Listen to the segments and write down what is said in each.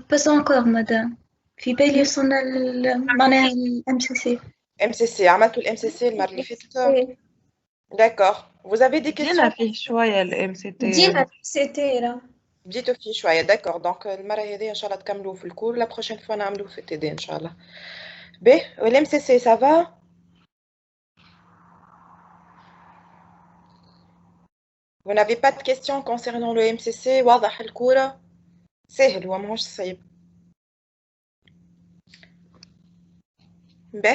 Pas encore, madame. في بالي وصلنا معناها MCC. MCC, عملتوا ال MCC المرة اللي فاتت. D'accord. Vous avez des questions? دينا فيه شوية ال MCT. دينا MCT راه. بديتوا فيه شوية. D'accord. Donc المرة هذه إن شاء الله تكملوا في الكور. La prochaine fois نعملوه في TD إن شاء الله. B. وال MCC ça va? Vous n'avez pas de questions concernant le MCC? واضح الكورة؟ سهل هو ماهوش صعيب. B.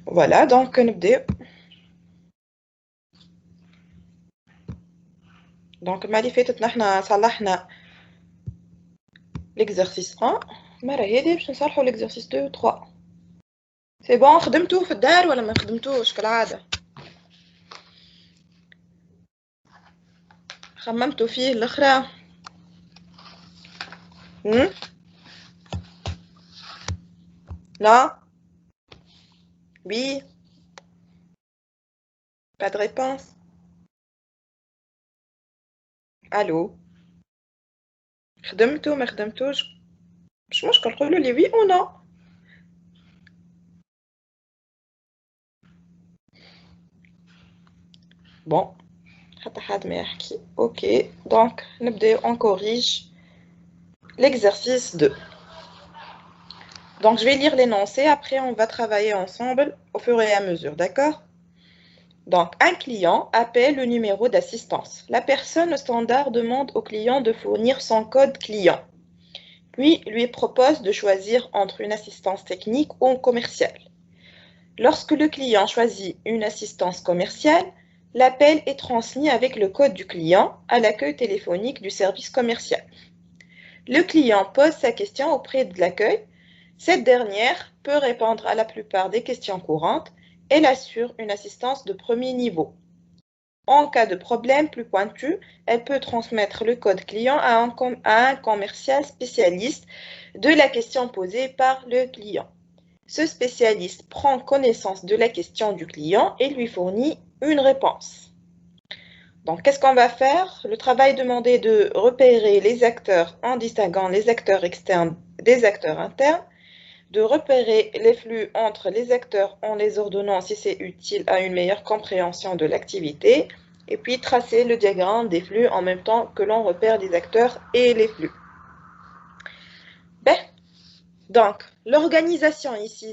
Voilà, donc نبداو. دونك المرة اللي فاتت نحنا صلحنا l'exercice 1. المرة هذه باش نصلحوا l'exercice 2 و 3. سي بون خدمتوه في الدار ولا ما خدمتوش كالعادة؟ خممتوا فيه الأخرى؟ لا؟ Oui? Pas de réponse? Allô? خدمتوا ما خدمتوش؟ مش مشكل قولوا لي oui ou non. Bon, حتى حد ما يحكي. Ok, donc نبداو on corrige l'exercice 2. Donc je vais lire l'énoncé, après on va travailler ensemble au fur et à mesure, d'accord? Donc un client appelle le numéro d'assistance. La personne au standard demande au client de fournir son code client, puis lui propose de choisir entre une assistance technique ou commerciale. Lorsque le client choisit une assistance commerciale, l'appel est transmis avec le code du client à l'accueil téléphonique du service commercial. Le client pose sa question auprès de l'accueil. Cette dernière peut répondre à la plupart des questions courantes. Elle assure une assistance de premier niveau. En cas de problème plus pointu, elle peut transmettre le code client à un commercial spécialiste de la question posée par le client. Ce spécialiste prend connaissance de la question du client et lui fournit une réponse. Donc, qu'est-ce qu'on va faire? Le travail demandé est de repérer les acteurs en distinguant les acteurs externes des acteurs internes, de repérer les flux entre les acteurs en les ordonnant si c'est utile à une meilleure compréhension de l'activité, et puis tracer le diagramme des flux en même temps que l'on repère les acteurs et les flux. Ben, donc, l'organisation ici.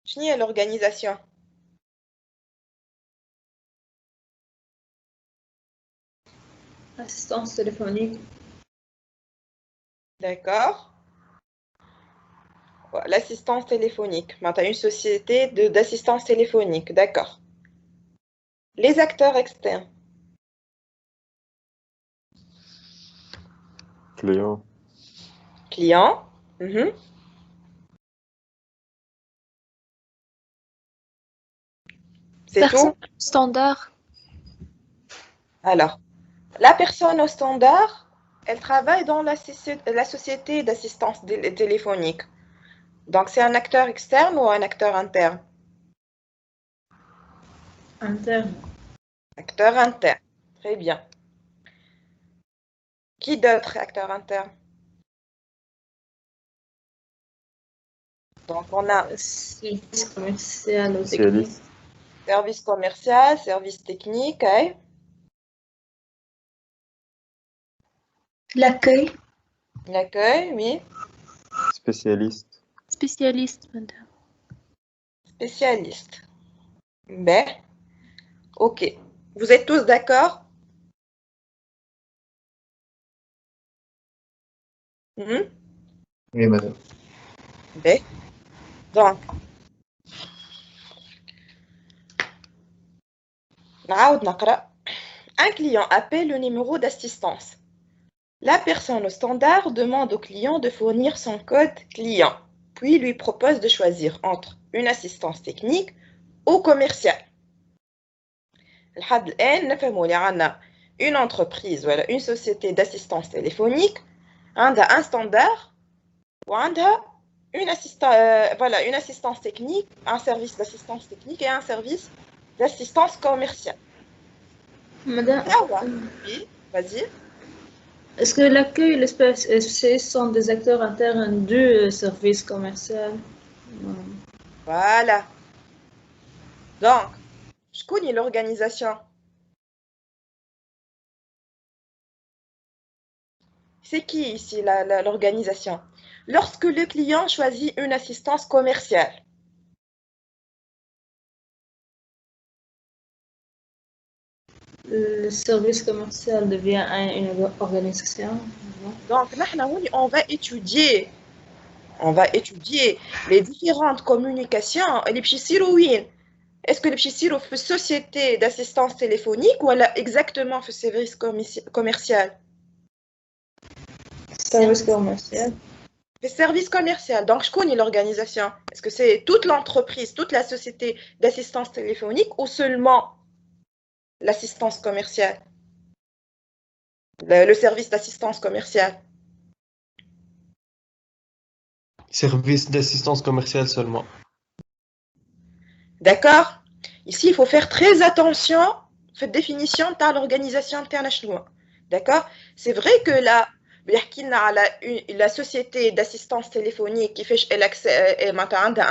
Je nie l'organisation. Assistance téléphonique. D'accord. L'assistance téléphonique. Tu as une société d'assistance téléphonique. D'accord. Les acteurs externes. Client. Client. C'est tout? Standard. Alors, la personne au standard, elle travaille dans la société d'assistance téléphonique. Donc, c'est un acteur externe ou un acteur interne? Interne. Acteur interne. Très bien. Qui d'autre est acteur interne? Donc, on a Service commercial ou Spécialiste. technique. service commercial, service technique, hein? L'accueil. L'accueil, oui. Spécialiste. Spécialiste, madame. Spécialiste. Ben, ok. Vous êtes tous d'accord? Oui, madame. Ben, donc, نعاود نقرأ. Un client appelle le numéro d'assistance. La personne au standard demande au client de fournir son code client, puis lui propose de choisir entre une assistance technique ou commerciale. لحد الآن نفهموا اللي عندنا une entreprise ولا une société d'assistance téléphonique عندها un standard وعندها une assistance technique, un service d'assistance technique et un service d'assistance commerciale. Madame, Ah ouais. Oui, vas-y. est-ce que l'accueil et le spécialiste sont des acteurs internes du service commercial? Voilà. Donc, je connais l'organisation. C'est qui ici l'organisation? Lorsque le client choisit une assistance commerciale, Le service commercial devient une organisation. donc on va étudier les différentes communications. Est-ce que les psy fait société d'assistance téléphonique ou exactement fait service commercial? Service commercial. Fait service commercial. Donc, je connais l'organisation. Est-ce que c'est toute l'entreprise, toute la société d'assistance téléphonique ou seulement l'assistance commerciale? Le service d'assistance commerciale. Service d'assistance commerciale seulement. D'accord? Ici, il faut faire très attention à la définition de l'organisation internationale. D'accord? C'est vrai que là, la société d'assistance téléphonique qui fait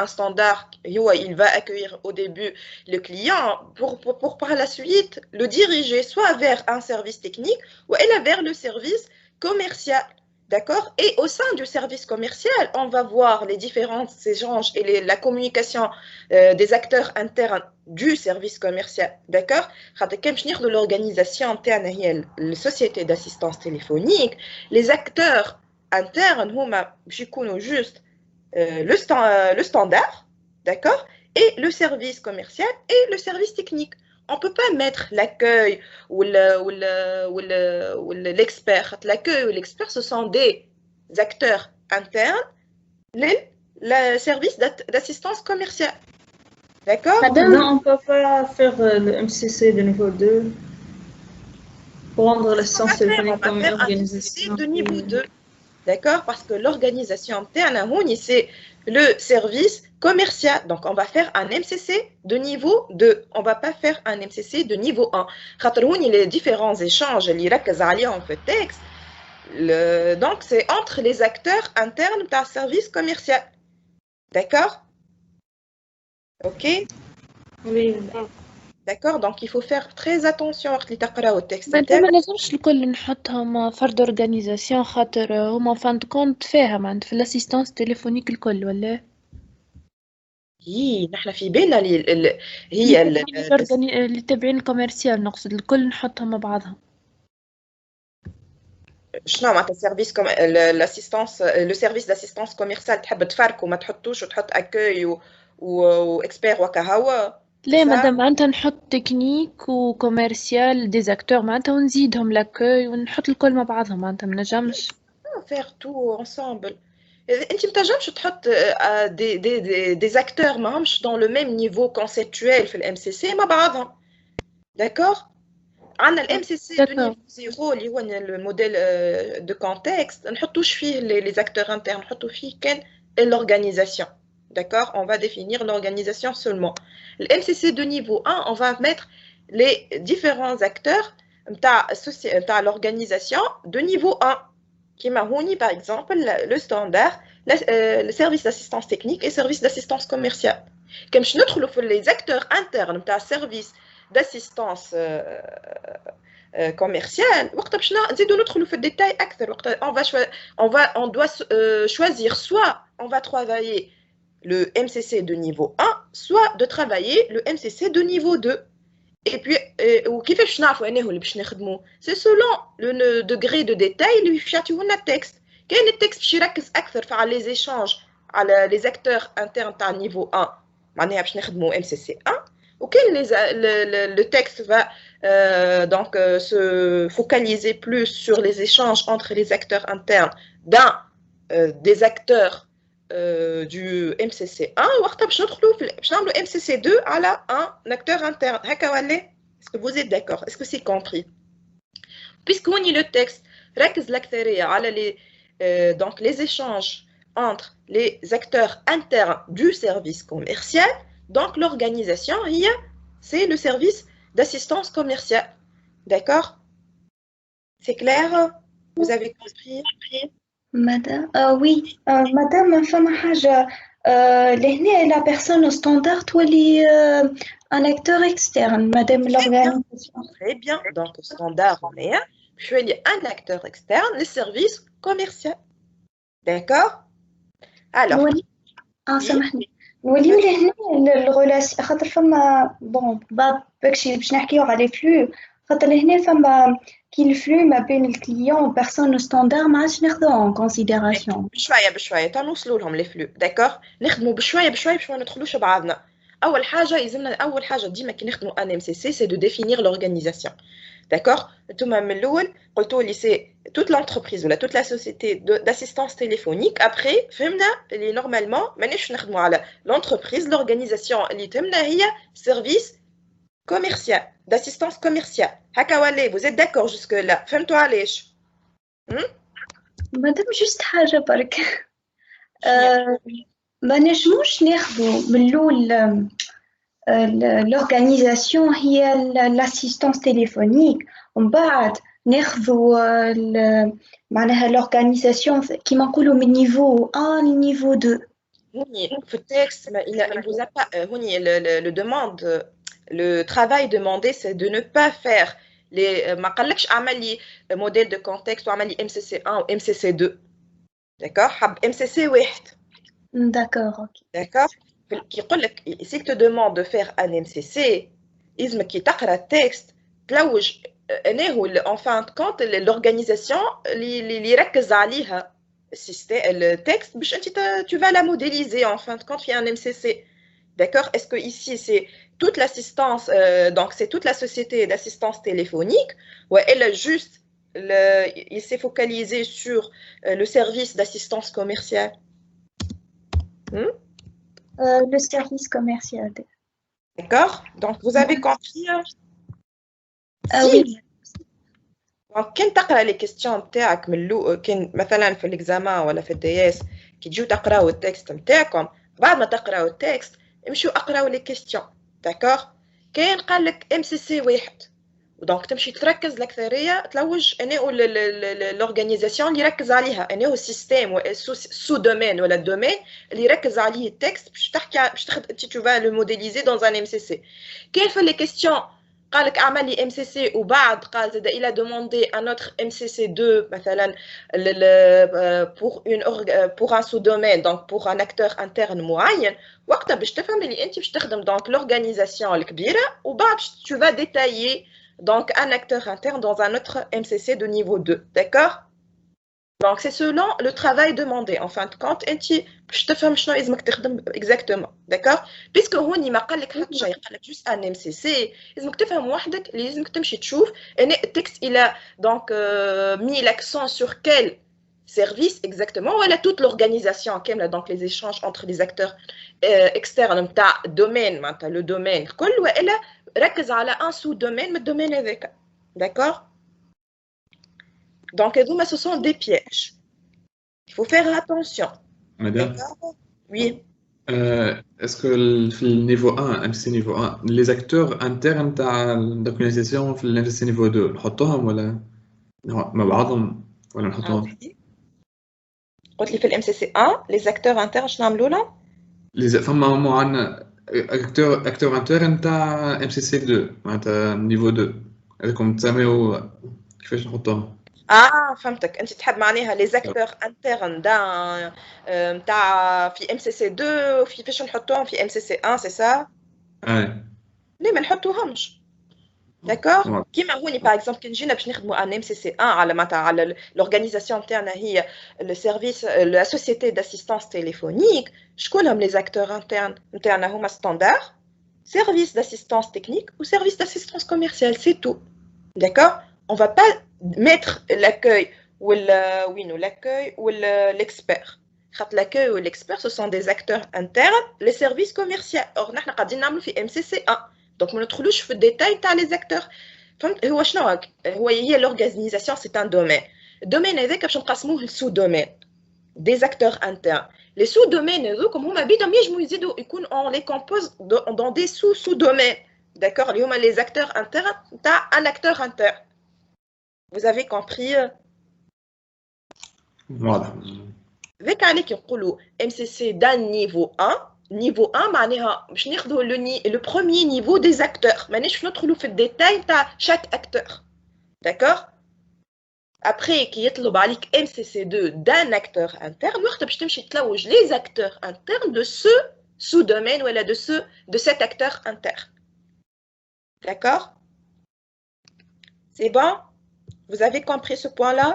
un standard, il va accueillir au début le client pour par la suite le diriger soit vers un service technique ou vers le service commercial. D'accord? Et au sein du service commercial, on va voir les différents échanges et la communication des acteurs internes du service commercial. D'accord? De l'organisation interne, la société d'assistance téléphonique, les acteurs internes, sont juste le standard, d'accord? Et le service commercial et le service technique. On ne peut pas mettre l'accueil ou l'expert. L'accueil ou l'expert, ce sont des acteurs internes, le service d'assistance commerciale. D'accord? Madame, non, on ne peut pas faire le MCC de niveau 2. Prendre l'assistance téléphonique comme un organisation. de niveau 2. D'accord? Parce que l'organisation interne, c'est le service commercial. Donc, on va faire un MCC de niveau 2. On ne va pas faire un MCC de niveau 1. Les différents échanges, en fait texte. Donc, c'est entre les acteurs internes d'un service commercial. D'accord? Ok? Oui. D'accord? Donc, il faut faire très attention وقت اللي تقراو التكست ما نتاعك. لازمش الكل نحطهم فرد اورغانيزاسيون خاطر هما فان كونت فاهم عند في الاسيستانس تليفونيك الكل ولا نحن في بالنا هي اللي تابعين الكوميرسيال نقصد الكل نحطهم مع بعضهم. شنو معناتها السيرفيس لاسيستانس لو سيرفيس داسيستانس كوميرسيال تحب تفركوا ما تحطوش وتحط اكوي واكسبير وكهوا لا مادام معناتها نحط تكنيك وكوميرسيال ديزاكتور معناتها ونزيدهم لاكوي ونحط الكل مع بعضهم معناتها ما نجمش فير تو انسامبل. انت ما تنجمش تحط دي اكتور ماهمش دون لو ميم نيفو كونسيبتويل في الام سي سي مع بعضهم. داكور؟ عندنا الام سي سي دو نيفو زيرو اللي هو الموديل دو كونتكست نحطوش فيه لي زاكتور انترن نحطو فيه كان l'organisation. D'accord? On va définir l'organisation seulement. Le MCC de niveau 1, on va mettre les différents acteurs de l'organisation de niveau 1. Qui m'a par exemple le standard, le service d'assistance technique et service d'assistance commerciale. Comme je note les acteurs internes de service d'assistance commerciale, on doit choisir soit on va travailler le MCC de niveau 1, soit de travailler le MCC de niveau 2. Et puis, c'est selon le degré de détail اللي يعطيونا لنا التكست. كاين التكست باش يركز اكثر على les échanges على les acteurs internes تاع niveau 1 معناها باش نخدموا MCC 1 وكاين le texte va donc se focaliser plus sur les échanges entre les acteurs internes des acteurs du MCC1 وقتها باش ندخلوا باش نعملوا MCC2 على un acteur interne. هكا ولا؟ Est-ce que vous êtes d'accord? Est-ce que c'est compris? Puisque on y le texte ركز الأكثرية على donc les échanges entre les acteurs internes du service commercial, donc l'organisation c'est le service d'assistance commerciale. D'accord? C'est clair? Vous avez compris? Madame, oui, madame, فما حاجة لهنا la personne standard تولي un acteur externe, madame l'organisation. Très bien. Donc, standard, on est je suis un acteur externe, le service commercial. D'accord? Alors, نولي سامحني نوليو لهنا الغولاسيون خاطر فما بون بعض داكشي باش نحكيو على فلو خاطر لهنا فما كي الفلو ما بين الكليون وبيرسون ستاندار ما عادش ناخذوه اون كونسيديراسيون. بشويه تنوصلوا لهم لي فلو. داكوغ؟ نخدموا بشويه باش ما ندخلوش بعضنا. اول حاجه ديما كي نخدموا ان ام سي سي سي دو ديفينير لورغانيزاسيون. D'accord? Ntouma من الأول قلتوا لي c'est toute l'entreprise ou toute la société d'assistance téléphonique. Après, فهمنا اللي normalement مانيش نخدموا على l'entreprise, l'organisation اللي تهمنا هي service commercial, d'assistance commerciale. هكا ولا vous êtes d'accord jusque là? فهمتوا علاش؟ مادام جوست حاجة برك ما نجموش ناخذوا من الأول l'organisation هي l'assistance téléphonique ومن بعد ناخذوا معناها l'organisation كيما نقولوا من niveau 1 لنيفو 2. هوني في التكست il vous a pas هوني le demande le travail demandé c'est de ne pas faire les ما قالكش اعمل لي modèle de contexte واعمل لي MCC1 ou MCC2. D'accord? حب MCC واحد. D'accord, ok. D'accord? Qui si te demande de faire un MCC, isme qui تقرا التكست تلوج en fin de compte l'organisation اللي يركز عليها التكست باش انت tu vas la modéliser en fin de compte في un MCC. D'accord? Est-ce que ici c'est toute l'assistance donc c'est toute la société d'assistance téléphonique ou elle a juste il s'est focalisé sur le service d'assistance commerciale? Le service commercial. D'accord? Donc, vous avez compris? Oui. Donc, quand tu as les questions, مثلا في l'examen ولا في الدياس كي تجيو تقراو التكست نتاعكم بعد ما تقراو التكست امشيو اقراو لي كيستيون. داكوغ؟ كاين قال لك ام سي سي واحد ودونك تمشي تركز الاكثريه تلوج انه لورغانيزاسيون اللي يركز عليها انه السيستيم سو دومين ولا الدومين اللي يركز عليه التكست باش تحكي باش تاخذ tu vas le modéliser dans un MCC. كاين في لي كيستيون قال لك اعمل لي ام سي سي وبعد قال زاد الى دوموندي ان اوتر ام سي سي 2 مثلا pour un sous-domaine donc pour un acteur interne معين وقتها باش تفهم اللي انت باش تخدم دونك لورغانيزاسيون الكبيره وبعد tu vas détailler donc un acteur interne dans un autre MCC de niveau 2. D'accord? Donc c'est selon le travail demandé. En fin de compte, انت باش تفهم شنو لازمك تخدم exactement. D'accord? Puisque هوني ما قال لك حتى شيء قال لك juste un MCC لازمك تفهم وحدك اللي لازمك تمشي تشوف ان التكست il a donc mis l'accent sur quel service exactement ولا toute l'organisation كامله donc les échanges entre les acteurs externes نتاع domaine معناتها le domaine كل والا ركز على un sous-domaine من الدومين هذاك. D'accord? Donc, ce sont des pièges. Il faut faire attention. Madame? Oui. Est-ce que le niveau 1, MCC niveau 1, les acteurs internes de l'organisation في MCC niveau 2 نحطوهم ولا مع بعضهم ولا نحطوهم؟ قلت لي في MCC 1 les acteurs internes شنو نعملوا لهم؟ فما معنا acteur interne تاع MCC 2 معناتها niveau 2 هذاكم تسميو كيفاش نحطوهم؟ فهمتك انت تحب معناها لي زاكتور انترن نتاع في ام سي سي 2 في فاش نحطوهم في ام سي سي 1 سي سا ليه ما نحطوهمش داكور كيما هوني باغ اكزومبل كي نجينا باش نخدموا ان ام سي سي 1 على معناتها على لورغانيزاسيون تاعنا هي لو سيرفيس لا سوسيتي داسيستانس تيليفونيك شكونهم لي زاكتور انترن نتاعنا هما ستاندار سيرفيس داسيستانس تكنيك و سيرفيس داسيستانس كوميرسيال سي تو داكور on va pas mettre l'accueil ou l'accueil ou l'expert. L'accueil ou l'expert, ce sont des acteurs internes, les services commerciaux. Or, nous avons fait MCC1. Donc, nous avons fait le détail dans les acteurs. L'organisation, c'est un domaine. Le domaine, c'est un sous-domaine. Des acteurs internes. Les sous-domaines, comme on dit, on les compose dans des sous-domaines. D'accord, les acteurs internes, tu as un acteur interne. Vous avez compris? واضح. ذاك عليك يقولوا MCC d'un niveau 1. Niveau 1 معناها باش ناخذوا le premier niveau des acteurs. مانيش ندخلوا في الديتاي تاع chaque acteur. D'accord? Après كي يطلب عليك MCC2 d'un acteur interne, وقت باش تمشي تلوج les acteurs internes de ce sous-domaine ou de cet acteur interne. D'accord? C'est bon? Vous avez compris ce point-là?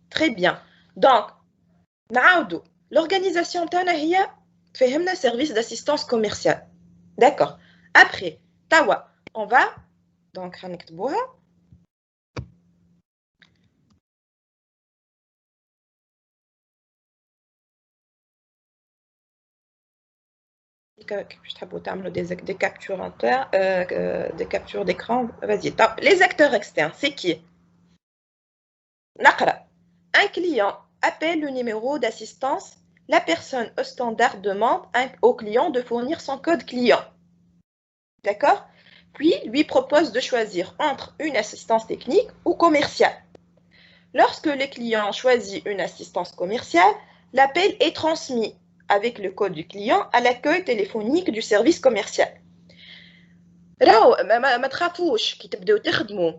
Très bien. Donc, l'organisation تاعنا هي فهمنا service d'assistance commerciale. D'accord. Après, tawa, on va donc هنكتبوها. Je t'abonne des captures des captures d'écran. Vas-y. Les acteurs externes, c'est qui? Naqra. Un client appelle le numéro d'assistance. La personne au standard demande au client de fournir son code client. D'accord? Puis lui propose de choisir entre une assistance technique ou commerciale. Lorsque le client choisit une assistance commerciale, l'appel est transmis avec le code du client à l'accueil téléphonique du service commercial. ما تخافوش كي تبداو تخدموا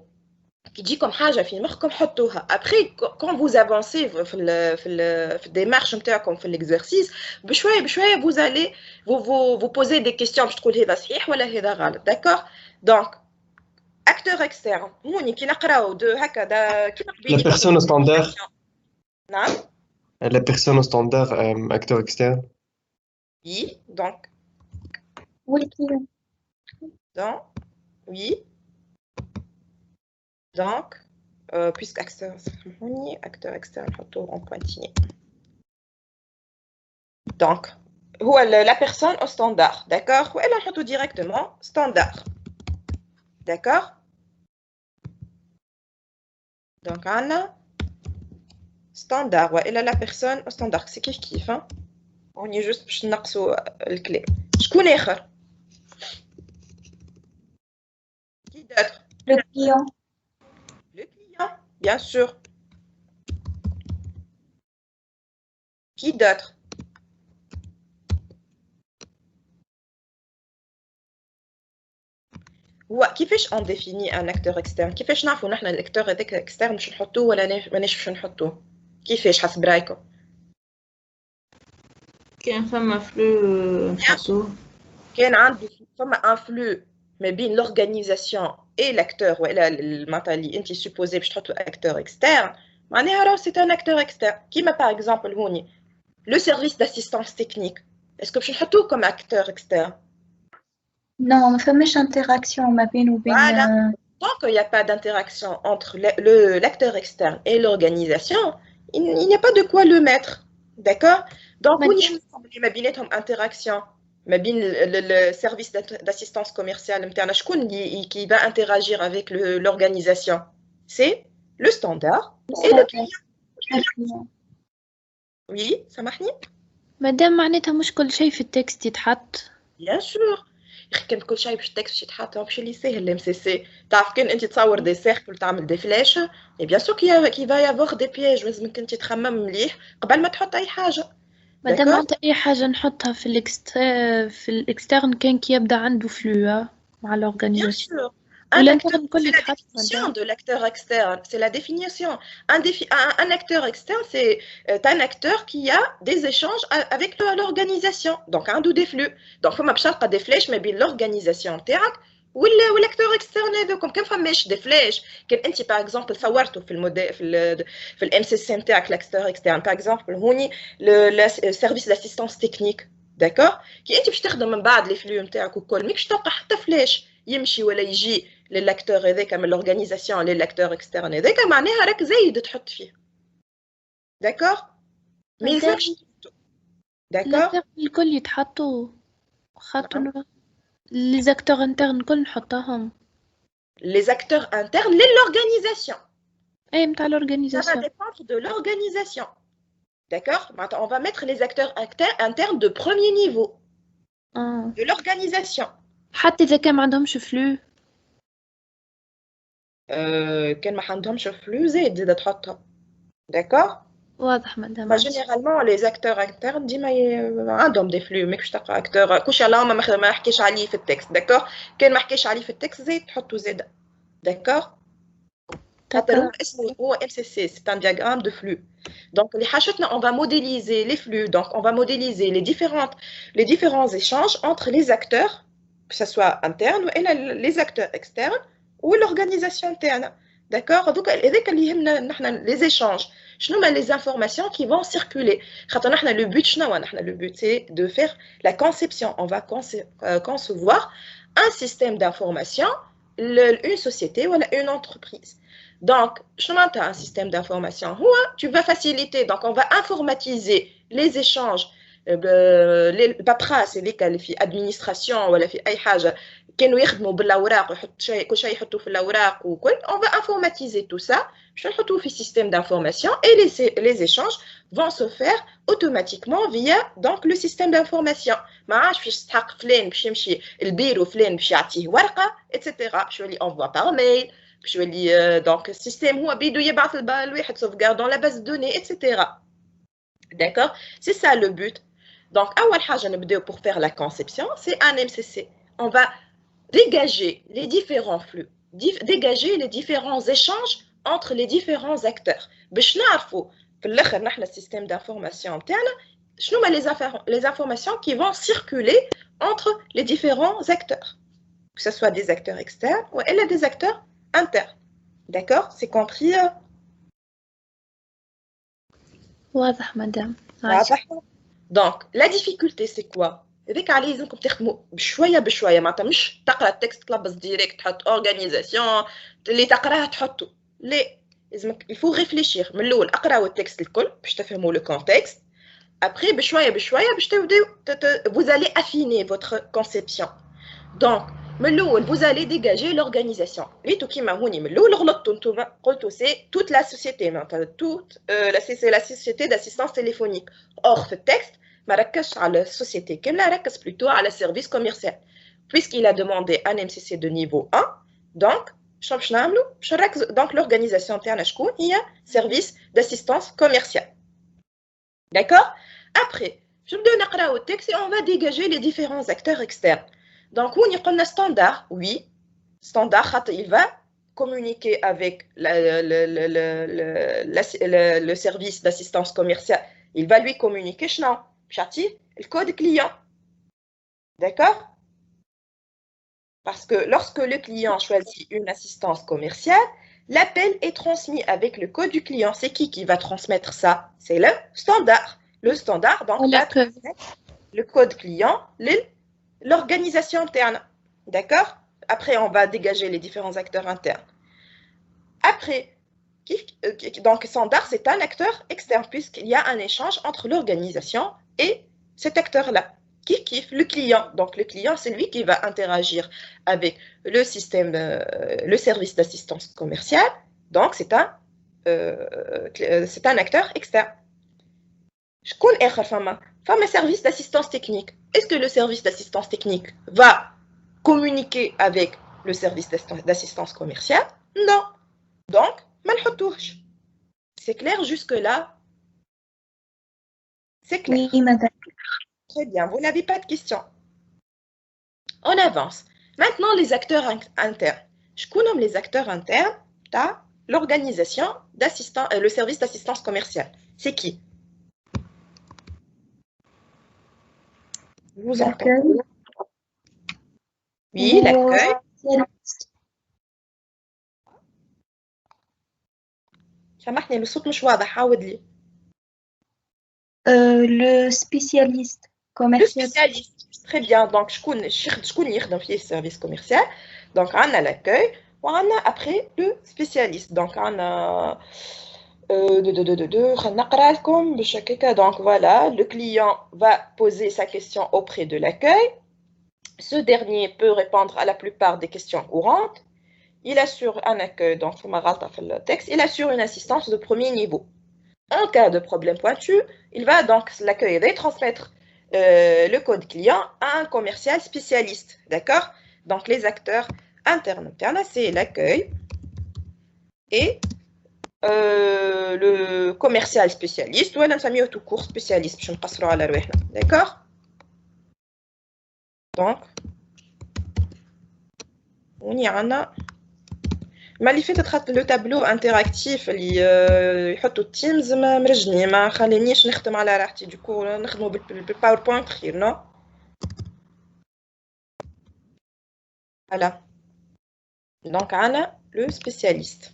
كي تجيكم حاجه في مخكم حطوها. Après quand vous avancez في الديمارش نتاعكم في l'exercice بشويه vous allez vous poser des questions باش تقول هذا صحيح ولا هذا غلط. D'accord? Donc acteur externe هوني كي نقراو دو هكا كيما La personne au standard, نعم. la personne au standard, acteur externe. Oui, donc Oui, oui. Donc, puisque acteur externe, en pointillé. Donc, la personne au standard, d'accord? Ou elle en directement standard. D'accord? Donc, on a standard, ouais, elle a la personne au standard. C'est kiff, hein? On y est juste pour le clé. Je connais. Qui d'autre? le client. Le client, bien sûr. Qui d'autre? كيفاش on définit un acteur externe؟ كيفاش نعرفوا نحن الاكتور هذاك externe باش نحطوه ولا مانيش باش نحطوه؟ كيفاش حسب رايكم؟ كان فما فلو نحطو كان عنده فما ان فلو ما بين l'organisation et l'acteur ولا المعناتها اللي انت supposé باش تحطوا acteur externe معناها راهو c'est un acteur externe كيما par exemple هوني le service d'assistance technique est-ce que باش نحطوه comme acteur externe؟ Non, ما فماش interaction ما بين وبين. Voilà. Tant qu'il n'y a pas d'interaction entre l'acteur externe et l'organisation, il n'y a pas de quoi le mettre. D'accord? Donc, il y a une interaction. Le service d'assistance commerciale qui va interagir avec l'organisation. C'est le standard et le client. Oui, ça marche? مادام معناتها مش كل شيء في التكست يتحط. Bien sûr. كان كل شيء باش التكست يتحط باش اللي ساهل الام سي سي تعرف كان انت تصور دي سيركل تعمل دي فلاش اي بيان سور كي فا يافوغ دي بياج لازمك انت تخمم مليح قبل ما تحط اي حاجه مادام معناتها اي حاجه نحطها في الاكسترن كان كي يبدا عنده فلو مع الاورغانيزاسيون l'interne, c'est la définition de l'acteur externe, c'est la définition. Un acteur externe, c'est un acteur qui a des échanges avec l'organisation, donc un ou des flux. Donc, il faut que des flèches, mais l'organisation ou l'acteur externe, comme quand on met des flèches, quand par exemple, صورته في الموديل في الMCC نتاعك l'acteur externe, par exemple, le service d'assistance technique, d'accord? Qui انت باش تخدم من بعد les flux نتاعك وكل ماكش تلقى حتى فلاش يمشي ولا يجي للاكتور هذاك من لورغانيزاسيون للاكتور اكسترن هذاك معناها راك زايد تحط فيه داكور ما يلزمش داكور الكل يتحطوا خاطر لي زاكتور انترن كل نحطهم لي زاكتور انترن للورغانيزاسيون اي نتاع لورغانيزاسيون ça va dépendre de l'organisation d'accord on va mettre les acteurs internes de premier niveau de l'organisation حتى إذا كان ما عندهمش فلو. كان ما عندهمش فلو زيد تحطها. داكور. واضح مدام. جينيرالمون لي زاكتور انترن ديما عندهم دي فلو، ماكش تلقى اكتور كلشي اللهم ما حكيش عليه في التكست. داكور. كان ما حكيش عليه في التكست زيد تحطو زيد. داكور. خاطر هو اسمه هو MCC, c'est un diagramme de flux. Donc les حاجتنا on va modéliser les flux, donc on va modéliser les différents échanges entre les acteurs, que ce soit internes ou les acteurs externes ou l'organisation interne. D'accord. Donc هذاك اللي يهمنا نحن les échanges. شنو هما les informations qui vont circuler. خاطر نحن le but شنو نحن le but c'est de faire la conception. On va concevoir un système d'information, une société ou une entreprise. Donc, un système d'information, tu vas faciliter, donc on va informatiser les échanges, les paperasses, les qualifiés, administration, ou la أي حاجة كانوا يخدموا بالأوراق ويحط شيء كل شيء يحطوه في الأوراق وكل. On va informatiser tout ça, je نحطوه في système d'information et les échanges vont se faire automatiquement via donc le système d'information. ما عادش باش تحق فلان باش يمشي البيرو فلان باش يعطيه ورقة etc. باش يولي envoie par mail. Je vais dire, donc, le système où il y a sauvegarde dans la base de données, etc. D'accord. C'est ça le but. Donc, pour faire la conception, c'est un MCC. On va dégager les différents flux, dégager les différents échanges entre les différents acteurs. باش نعرفوا في الاخر نحن système d'information interne شنو les informations qui vont circuler entre les différents acteurs, que ce soit des acteurs externes ou des acteurs interne. D'accord. C'est compris. واضح مدام. Donc la difficulté c'est quoi. هذيك عليه لازمكم تخدموا بشويه بشويه، معناتها مش تقرا التكست تلبس ديريكت تحط اورغانيزاسيون اللي تقراه تحطه. لا، لازمك il faut réfléchir. من الاول اقراو التكست الكل باش تفهموا لو كونتكست. après بشويه بشويه باش تبداو vous allez affiner votre conception. Donc من الاول vous allez dégager l'organisation. ريتو كيما هوني من الاول غلطتوا نتوما قلتوا سي toute la société معناتها toute la société d'assistance téléphonique. or في التكست ما ركزش على السوسيتي كامله، ركز plutôt على السيرفيس كوميرسيال puisqu'il a demandé un MCC de niveau 1. donc شنو باش نعملوا باش نركز donc l'organisation تاعنا شكون هي service d'assistance commerciale. d'accord. après je نبداو نقراو التكست et on va dégager les différents acteurs externes. Donc, on a standard, oui. Standard, il va communiquer avec le service d'assistance commerciale. Il va lui communiquer le code client. D'accord. Parce que lorsque le client choisit une assistance commerciale, l'appel est transmis avec le code du client. C'est qui va transmettre ça? C'est le standard. Le standard, donc, va transmettre le code client, l'organisation interne. D'accord. Après, on va dégager les différents acteurs internes. Après, donc standard, c'est un acteur externe puisqu'il y a un échange entre l'organisation et cet acteur-là. Qui kiffe le client. Donc, le client, c'est lui qui va interagir avec le système, le service d'assistance commerciale. Donc, c'est un acteur externe. Je connais un service d'assistance technique. Est-ce que le service d'assistance technique va communiquer avec le service d'assistance commerciale? Non. Donc, c'est clair jusque-là? C'est clair. Oui, madame. Très bien, vous n'avez pas de questions. On avance. Maintenant, les acteurs internes. Je connais les acteurs internes de l'organisation d'assistance, le service d'assistance commerciale. C'est qui? Vous entendez? Oui, l'accueil. سامحني الصوت مش واضح، عاود لي. Le spécialiste commercial. Le spécialiste. Très bien. Donc, شكون يخدم في السيرفيس كوميرسيال. Donc, عندنا l'accueil وعندنا après le spécialiste. Donc, عندنا نقرا لكم باش هكاكا. Donc voilà, le client va poser sa question auprès de l'accueil. Ce dernier peut répondre à la plupart des questions courantes. Il assure un accueil, donc le texte, il assure une assistance de premier niveau. En cas de problème pointu, il va donc l'accueil et transmettre le code client à un commercial spécialiste. D'accord. Donc, les acteurs internes, c'est l'accueil et le commercial spécialiste, ou un famille tout court spécialiste. Je ne passerai à la rouée. D'accord? Donc, on y en a. Mais il fait le tableau interactif اللي يحطوا التيمز ما مرجني ما خلينيش نخدم على راحتي du coup نخدموا بالباوربوينت خير non voilà donc on a le spécialiste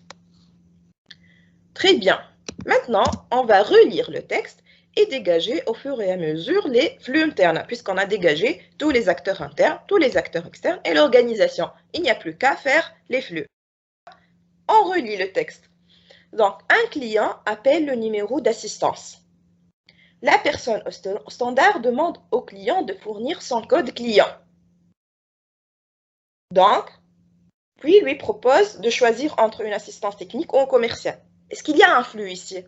très bien maintenant on va relire le texte et dégager au fur et à mesure les flux internes puisqu'on a dégagé tous les acteurs internes tous les acteurs externes et l'organisation il n'y a plus qu'à faire les flux. On relit le texte. Donc, un client appelle le numéro d'assistance. La personne au standard demande au client de fournir son code client. Donc, puis lui propose de choisir entre une assistance technique ou un commercial. Est-ce qu'il y a un flux ici?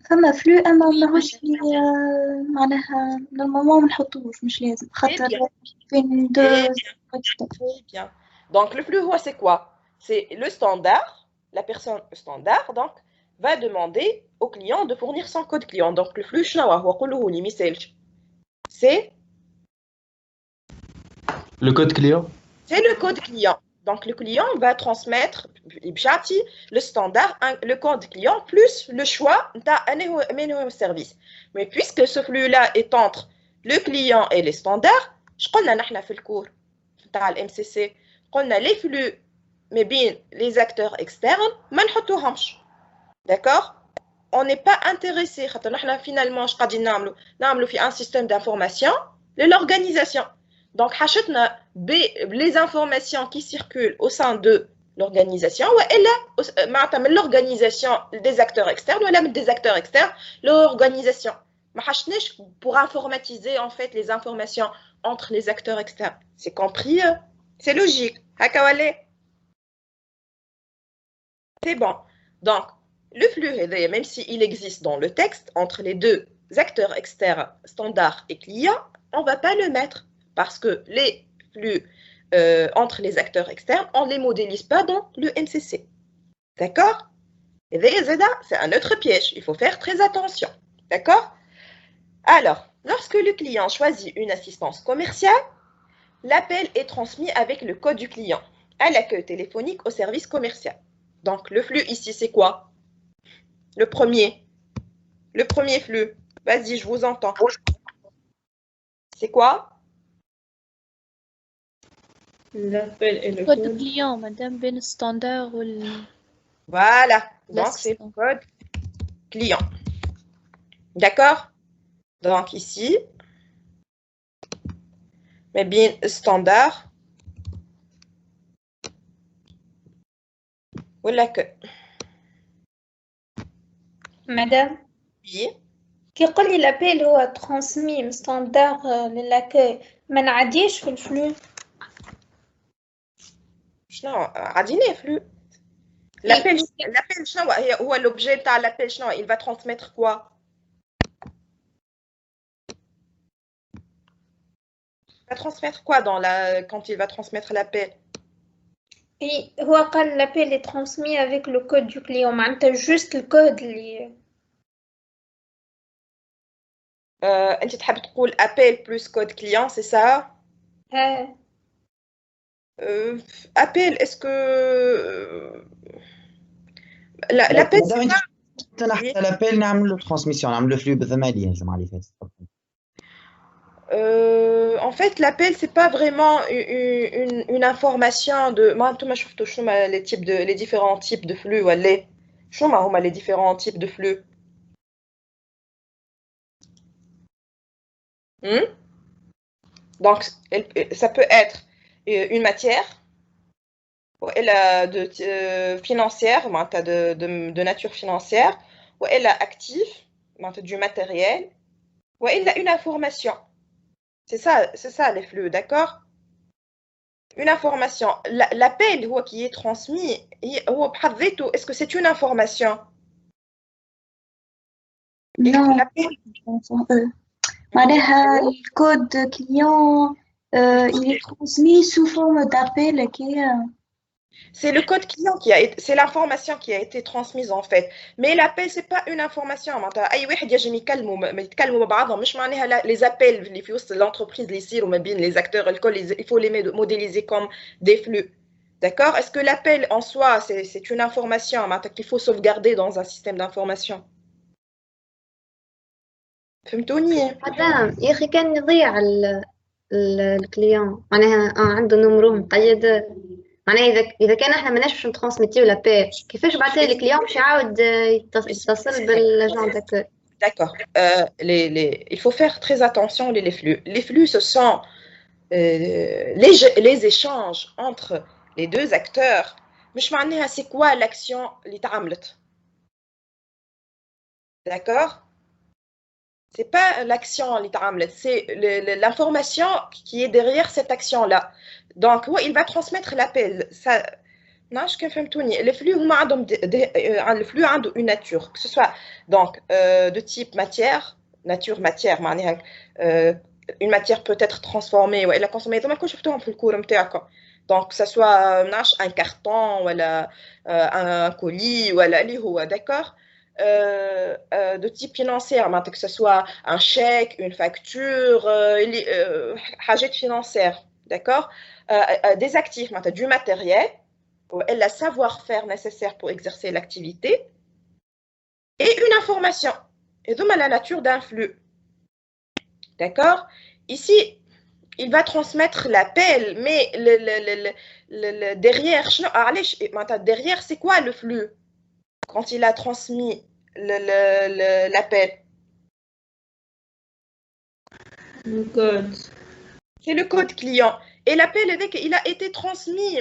فما فلو اما ماهوش لي معناها نورمالمون ما نحطوش مش لازم خاطر بين دو. Très bien. Donc le flux c'est quoi? C'est le standard, la personne standard donc va demander au client de fournir son code client. Donc le flux c'est Le code client. C'est le code client. Donc le client va transmettre le standard, le code client plus le choix d'un service. Mais puisque ce flux-là est entre le client et les standards, je connais نحن في الكور تاع MCC, قلنا les flux mais bien les acteurs externes ما نحطوهمش. D'accord? On n'est pas intéressé خاطر نحن finalement اش قاعدين نعملوا في un système d'information l'organisation. Donc, les informations qui circulent au sein de l'organisation, ou l'organisation des acteurs externes, ou des acteurs externes, l'organisation. Pour informatiser en fait les informations entre les acteurs externes. C'est compris? C'est logique. C'est bon. Donc, le flux, même s'il existe dans le texte, entre les deux acteurs externes, standards et clients, on ne va pas le mettre. Parce que les flux entre les acteurs externes, on ne les modélise pas dans le MCC. D'accord? Et c'est un autre piège. Il faut faire très attention. D'accord? Alors, lorsque le client choisit une assistance commerciale, l'appel est transmis avec le code du client à l'accueil téléphonique au service commercial. Donc, le flux ici, c'est quoi? Le premier flux. Vas-y, je vous entends. C'est quoi? L'appel et le code code. client, madame, ben standard ou le... Voilà, donc c'est le code client. D'accord? Donc ici, mais bien standard. Voilà que. مدام Oui. كي يقول لي لابيل هو ترانسمي من ستاندار للاكاي ما نعديش في الفلو. شنو عاديني flux. L'appel شنو هو l'objet تاع l'appel شنو il va transmettre quoi? Il va transmettre quoi quand il va transmettre l'appel? اي هو قال لابيل est transmis avec le code du client معناتها juste الكود اللي انت تحب تقول appel plus code client c'est ça? Appel est-ce que l'appel c'est pas حتى لابيل نعملوا ترانسميسيون نعملوا فلو بالثمانية الجمعة اللي فاتت. En fait, l'appel, c'est pas vraiment une information de. Moi, tout les différents types de flux. Les différents types de flux. Donc, ça peut être une matière financière, de nature financière, ou elle a actif, du matériel, ou elle a une information. C'est ça les flux, d'accord? Une information. L'appel qui est transmis, est-ce que c'est une information? Non. معناها الكود كليون il est transmis sous forme d'appel C'est le code client c'est l'information qui a été transmise en fait. Mais l'appel, c'est pas une information. أي واحد يجي يتكلموا مع بعضهم مش معناها les appels اللي في وسط l'entreprise اللي يصيروا ما بين les acteurs الكل il faut les modéliser comme des flux. D'accord? Est-ce que l'appel en soi, c'est une information qu'il faut sauvegarder dans un système d'information? فهمتوني؟ هذا يا أخي كان يضيع الكليون معناها عنده نمره مقيد معناها إذا كان احنا ماناش باش نترانسميتيو لابيل كيفاش بعثها الكليون باش يعاود يتصل بالجون داكور. D'accord. Il faut faire très attention les flux. Les flux, ce sont les échanges entre les deux acteurs. مش معناها c'est quoi l'action اللي تعملت. D'accord? C'est pas l'action اللي تعملت, c'est l'information qui est derrière cette action-là. Donc, ouais, il va transmettre l'appel. Ça, non, je فهمتوني. Les flux هما عندهم le flux عنده une nature, que ce soit donc de type matière, nature matière, معناها une matière peut être transformée وإلا consommée. Donc, كل شفتوهم في الكور نتاعكم. Donc, que ce soit un carton ou un colis ou اللي هو, d'accord? De type financier, que ce soit un chèque, une facture, حاجات financière, d'accord? Des actifs, du matériel, et le savoir-faire nécessaire pour exercer l'activité, et une information. Et donc, la nature d'un flux. D'accord? Ici, il va transmettre l'appel, mais derrière, derrière, c'est quoi le flux? Quand il a transmis l'appel. Le code. C'est le code client. Et l'appel, il a été transmis.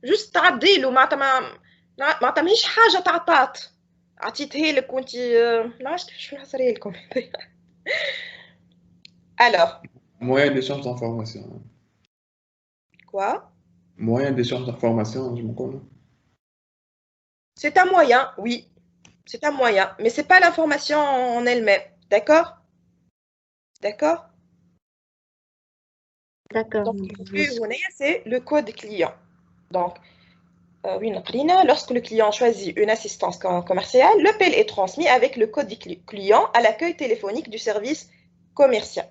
Juste تعديله ما تعمليش حاجة تعطات. عطيتها لك وانت شو نحصرها لكم. Alors. Moyen d'échange d'informations. Quoi? Moyen d'échange d'informations, je me connais. C'est un moyen, oui. C'est un moyen, mais ce n'est pas l'information en elle-même. D'accord? D'accord? D'accord. Donc, le flux, c'est le code client. Donc, oui, lorsque le client choisit une assistance commerciale, l'appel est transmis avec le code client à l'accueil téléphonique du service commercial.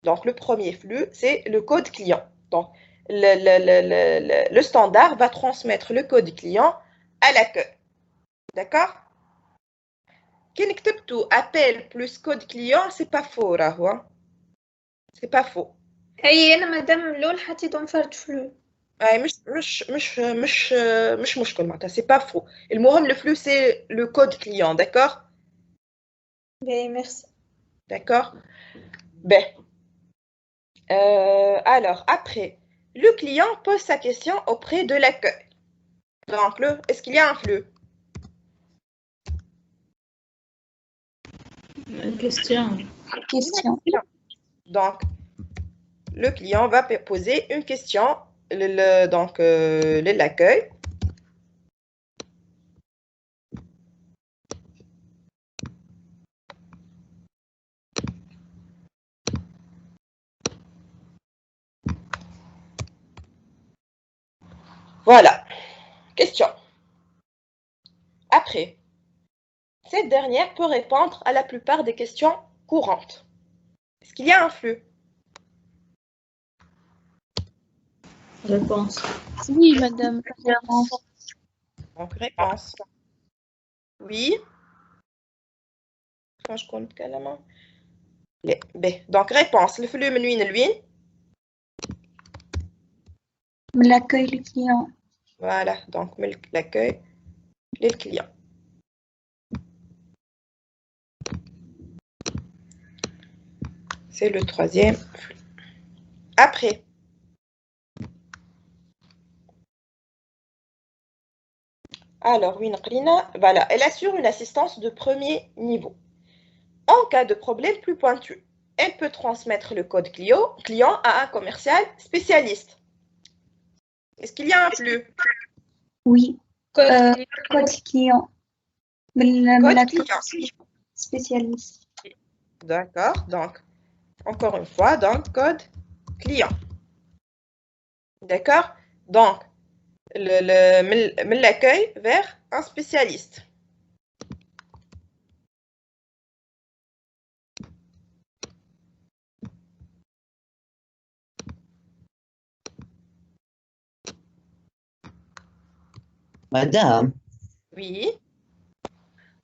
Donc, le premier flux, c'est le code client. Donc, le standard va transmettre le code client à l'accueil. D'accord? Quand نكتبتو appel plus code client, c'est pas faux, راهو. C'est pas faux. هي أنا مادام لون حطيتهم فرد فلو. مش مشكل معناتها, c'est pas faux. المهم le flux c'est le code client, d'accord? Oui, merci. D'accord? Ben. Alors après, le client pose sa question auprès de l'accueil. Donc est-ce qu'il y a un flux? Question. Donc, le client va poser une question, l'accueil. Voilà. Question. Après, cette dernière peut répondre à la plupart des questions courantes. Est-ce qu'il y a un flux? Réponse. Oui, madame. Donc, réponse. Oui. Quand je compte carrément. Donc, réponse. Le flux, lui. L'accueil du client. Voilà. Donc, l'accueil du client. C'est le troisième flux. Après, alors, voilà, elle assure une assistance de premier niveau. En cas de problème plus pointu, elle peut transmettre le code client à un commercial spécialiste. Est-ce qu'il y a un flux? Oui. Code client. Code client. Spécialiste. D'accord, donc encore une fois, donc code client. D'accord? Donc, l'accueil vers un spécialiste. مدام Oui.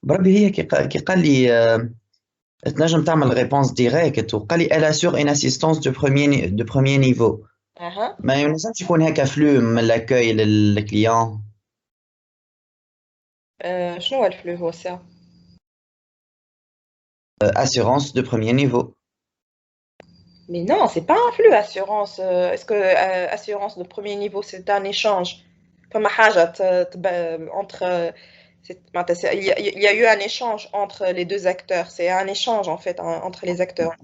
بربي هي كي قال لي تنجم تعمل ريبونس ديريكت وقال لي elle assure une assistance de premier niveau. ما ينجمش يكون هكا فلو من الاكوي للكليون. شنو هو الفلو هو سا؟ assurance de premier niveau. Mais non, c'est pas un flux assurance. Est-ce que assurance de premier niveau c'est un échange? Comme entre il y a eu un échange entre les deux acteurs. C'est un échange en fait entre les acteurs.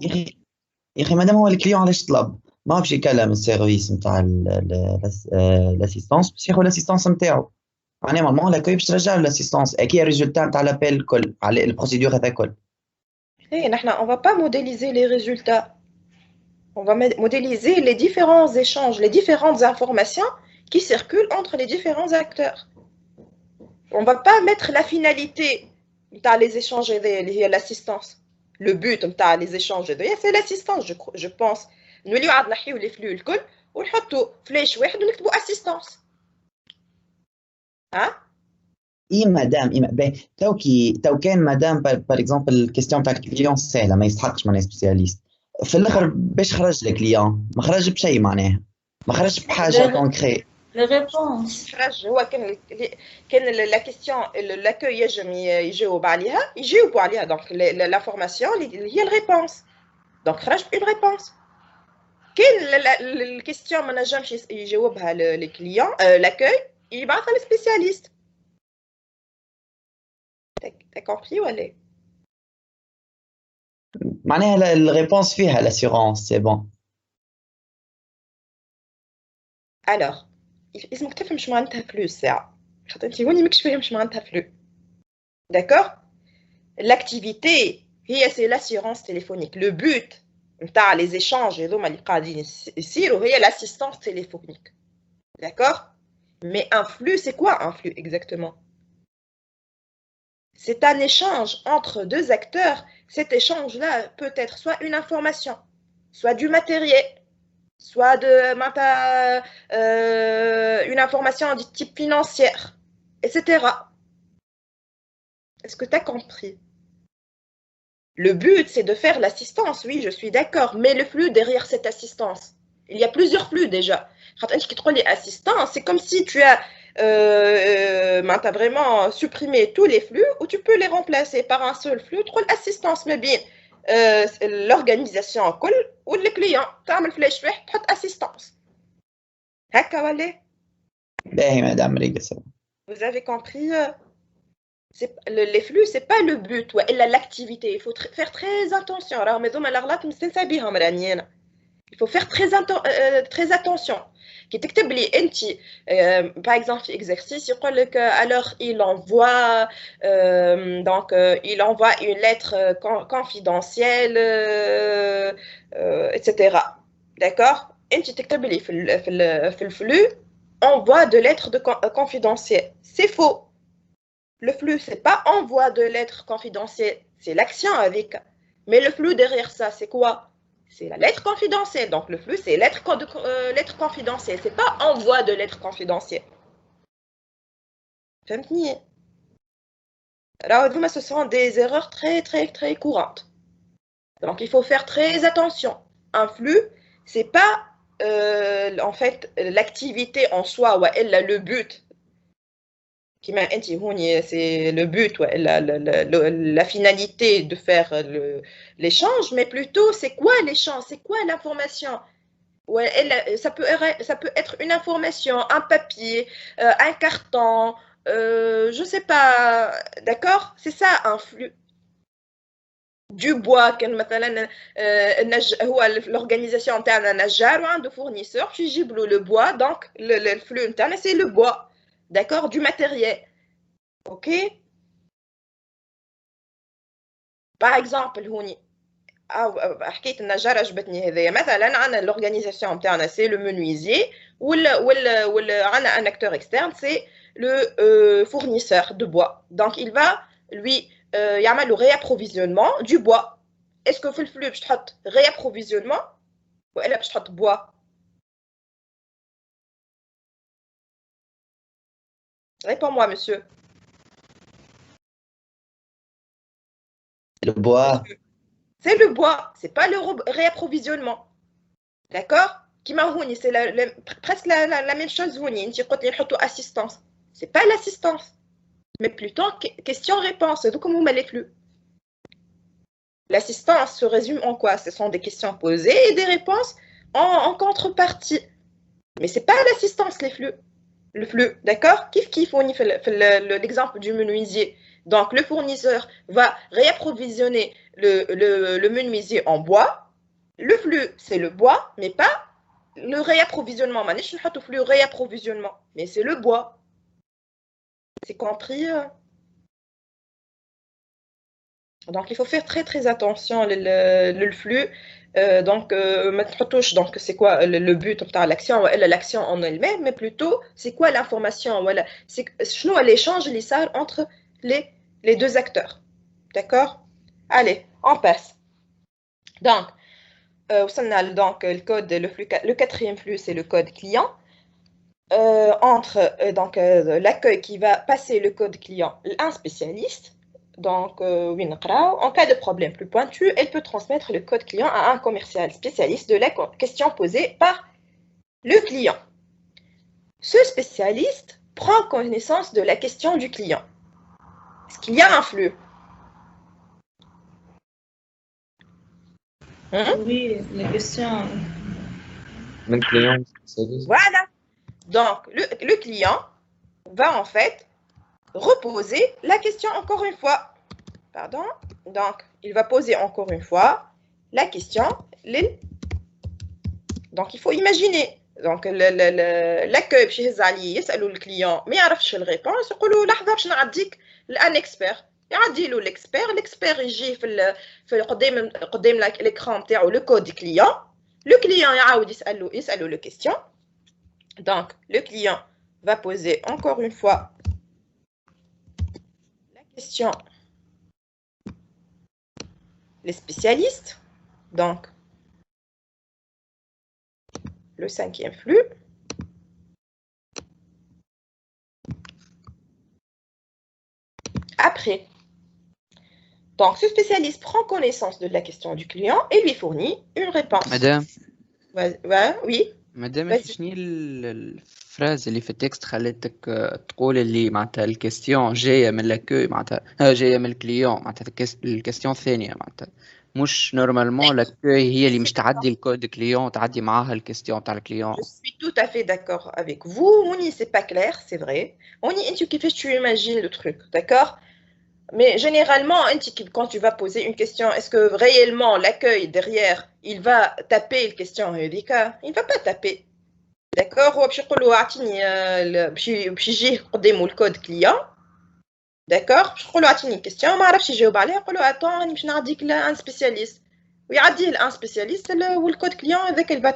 يا اخي مادام هو الكليون علاش طلب ما باش يكلم السيرفيس نتاع الاسيستونس باش ياخذ الاسيستونس نتاعو. معناها نورمالمون لاكوي باش ترجع له الاسيستونس اكيد الريزولتا نتاع لابيل الكل على البروسيدور هذا الكل. On va pas modéliser les résultats. On va modéliser les différents échanges, les différentes informations qui circulent entre les différents acteurs. On va pas mettre la finalité dans les échanges et l'assistance. Le but dans les échanges c'est l'assistance, je pense. Nous اللي عاد نحيو les flux الكل ونحطوا فلاش واحد ونكتبوا assistance. ها؟ اي مدام تو كان مدام بار اكزومبل الكيستيون تاع الكليون سهله ما يستحقش معناها سبيسياليست. في الاخر باش خرج الكليون ما خرج بشيء معناها ما خرج بحاجه كونكري. Les réponses. هو كان la question l'accueil يجم يجاوب عليها donc l'information اللي هي الريبونس donc خرج une réponse. كاين الكيستيون ما نجمش يجاوبها الكليون l'accueil يبعثها للسبيسياليست. T'as compris ولا؟ معناها الريبونس فيها l'assurance c'est bon. alors اسمك تفهم شو معناتها فلو الساعة خاطر انت هوني ماكش فاهم شو معناتها فلو. d'accord l'activité هي c'est l'assurance téléphonique. le but نتاع les échanges هذوما اللي قاعدين يصيروا هي l'assistance téléphonique. d'accord mais un flux c'est quoi un flux exactement? c'est un échange entre deux acteurs. Cet échange-là peut être soit une information, soit du matériel, soit une information de type financier, etc. Est-ce que tu as compris? Le but, c'est de faire l'assistance, oui, je suis d'accord, mais le flux derrière cette assistance, il y a plusieurs flux déjà. Quand tu dis les assistants, c'est comme si tu as vraiment supprimé tous les flux ou tu peux les remplacer par un seul flux. Tu as l'assistance, mais bien l'organisation ou le client. Tu as le flash, tu as assistance. Vous avez compris? Les flux, ce n'est pas le but, l'activité. Il faut faire très attention. Il faut faire très attention. Qui تكتب لي انت par exemple في exercice يقول لك alors il envoie une lettre confidentielle etc. d'accord انت تكتب لي في الفلux envoi de lettres confidentielles. c'est faux. le flux c'est pas envoi de lettres confidentielles, c'est l'action avec, mais le flux derrière ça c'est quoi? C'est la lettre confidentielle. Donc, le flux, c'est lettre confidentielle. Ce n'est pas envoi de lettres confidentielles. Alors, ce sont des erreurs très, très, très courantes. Donc, il faut faire très attention. Un flux, ce n'est pas en fait l'activité en soi, ou le but. C'est le but, la finalité de faire l'échange, mais plutôt c'est quoi l'échange, c'est quoi l'information? Ça peut être une information, un papier, un carton, je sais pas, d'accord? C'est ça un flux. Du bois, l'organisation interne a un de fournisseurs, puis j'ai le bois, donc le flux interne c'est le bois. D'accord, du matériel. Ok. Par exemple, حكيت النجار عجبتني هذايا مثلا عندنا لورغانيزاسيون تاعنا سي لو منويزي ولا عندنا ان acteur externe c'est le fournisseur de bois donc il va lui يعمل له réapprovisionnement du bois est-ce que في الفلو باش تحط réapprovisionnement والا باش تحط bois réponds-moi monsieur Le bois. c'est le bois, c'est pas le réapprovisionnement. D'accord? C'est presque la même chose. Assistance. C'est pas l'assistance, mais plutôt question-réponse. Donc, comment vous plus? L'assistance se résume en quoi? Ce sont des questions posées et des réponses en contrepartie. Mais c'est pas l'assistance, le flux. D'accord? Kif on y fait l'exemple du menuisier. Donc, le fournisseur va réapprovisionner le menuisier en bois. Le flux, c'est le bois, mais pas le réapprovisionnement. Je ne sais pas le réapprovisionnement, mais c'est le bois. C'est compris? Donc, il faut faire très, très attention le flux. Donc, c'est quoi le but de l'action? L'action en elle-même, mais plutôt, c'est quoi l'information? C'est l'échange entre les deux acteurs. D'accord? Allez, on passe. Donc, le code, le quatrième flux, c'est le code client. Entre l'accueil qui va passer le code client, un spécialiste. Donc, en cas de problème plus pointu, elle peut transmettre le code client à un commercial spécialiste de la question posée par le client. Ce spécialiste prend connaissance de la question du client. Est-ce qu'il y a un flux? Oui, la question. Le client, Voilà. Donc, le client va en fait reposer la question encore une fois. Pardon. Donc, il va poser encore une fois la question. Donc, il faut imaginer. Donc, l'accueil chez Zali, le client, mais il n'y a pas de réponse. Il dit, لحظة باش نعديك un expert. يعدي له l'expert يجي في قدام l'écran تاعو le code client. Le client يعاود يسأله le question. Donc, le client va poser encore une fois la question. Les spécialistes, donc le cinquième flux. Après, donc ce spécialiste prend connaissance de la question du client et lui fournit une réponse. Madame. Oui. مادام شنو الفراز اللي في التكست خلتك تقول اللي معناتها الكيستيون جايه من لاكوي معناتها جايه من الكليون معناتها الكيستيون الثانيه معناتها مش نورمالمون لاكوي هي اللي مش تعدي الكود كليون تعدي معاها الكيستيون تاع الكليون. Je suis tout à fait d'accord avec vous. Mouni, c'est pas clair, c'est vrai. Mouni, tu imagines le truc, d'accord? Mais généralement, quand tu vas poser une question, est-ce que réellement l'accueil derrière, il va taper la question? Il ne va pas taper. D'accord? Le code client. D'accord? Je vais une question, je vais attends, je vais un spécialiste. Oui, un spécialiste, le code client avec il va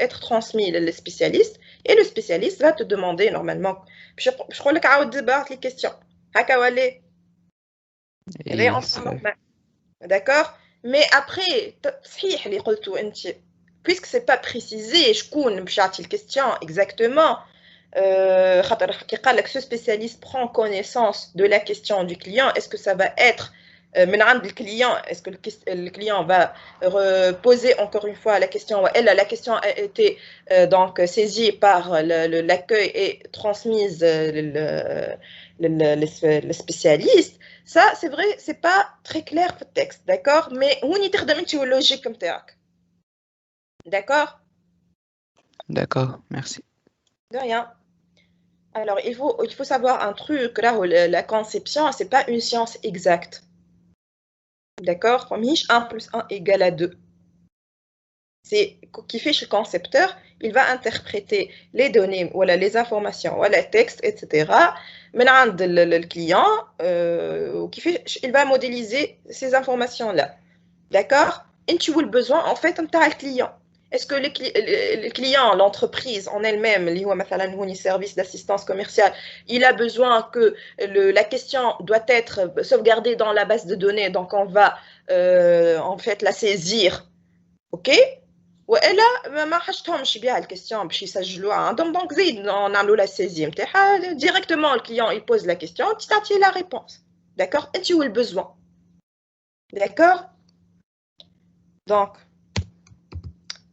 être transmis le spécialiste et le spécialiste va te demander normalement. Je vais les questions. D'accord? Mais après, puisque ce n'est pas précisé, je connais la question exactement. Ce spécialiste prend connaissance de la question du client. Est-ce que ça va être le client? Est-ce que le client va poser encore une fois la question? La question a été donc saisie par l'accueil et transmise le spécialiste. Ça, c'est vrai, c'est pas très clair le texte, d'accord? Mais on y est logique comme théâtre. D'accord? D'accord, merci. De rien. Alors, il faut savoir un truc, là, la conception, c'est pas une science exacte. D'accord? Comme 1 plus 1 égale à 2. C'est qui fait chez le concepteur, il va interpréter les données, voilà, les informations, voilà, le texte, etc. Maintenant, le client, il va modéliser ces informations-là. D'accord? انت والbesoin en fait نتاع الكليون. Est-ce que le client, l'entreprise en elle-même, اللي هو مثلا هوني service d'assistance commerciale, il a besoin que la question doit être sauvegardée dans la base de données, donc on va en fait la saisir, ok? والا ما حاجتهمش بها الكيستيون باش يسجلوها عندهم دونك زيد نعملوا لا سيزي نتاعها directement le client il pose la question tu t'attends la réponse, d'accord? انت والbesoin, d'accord? Donc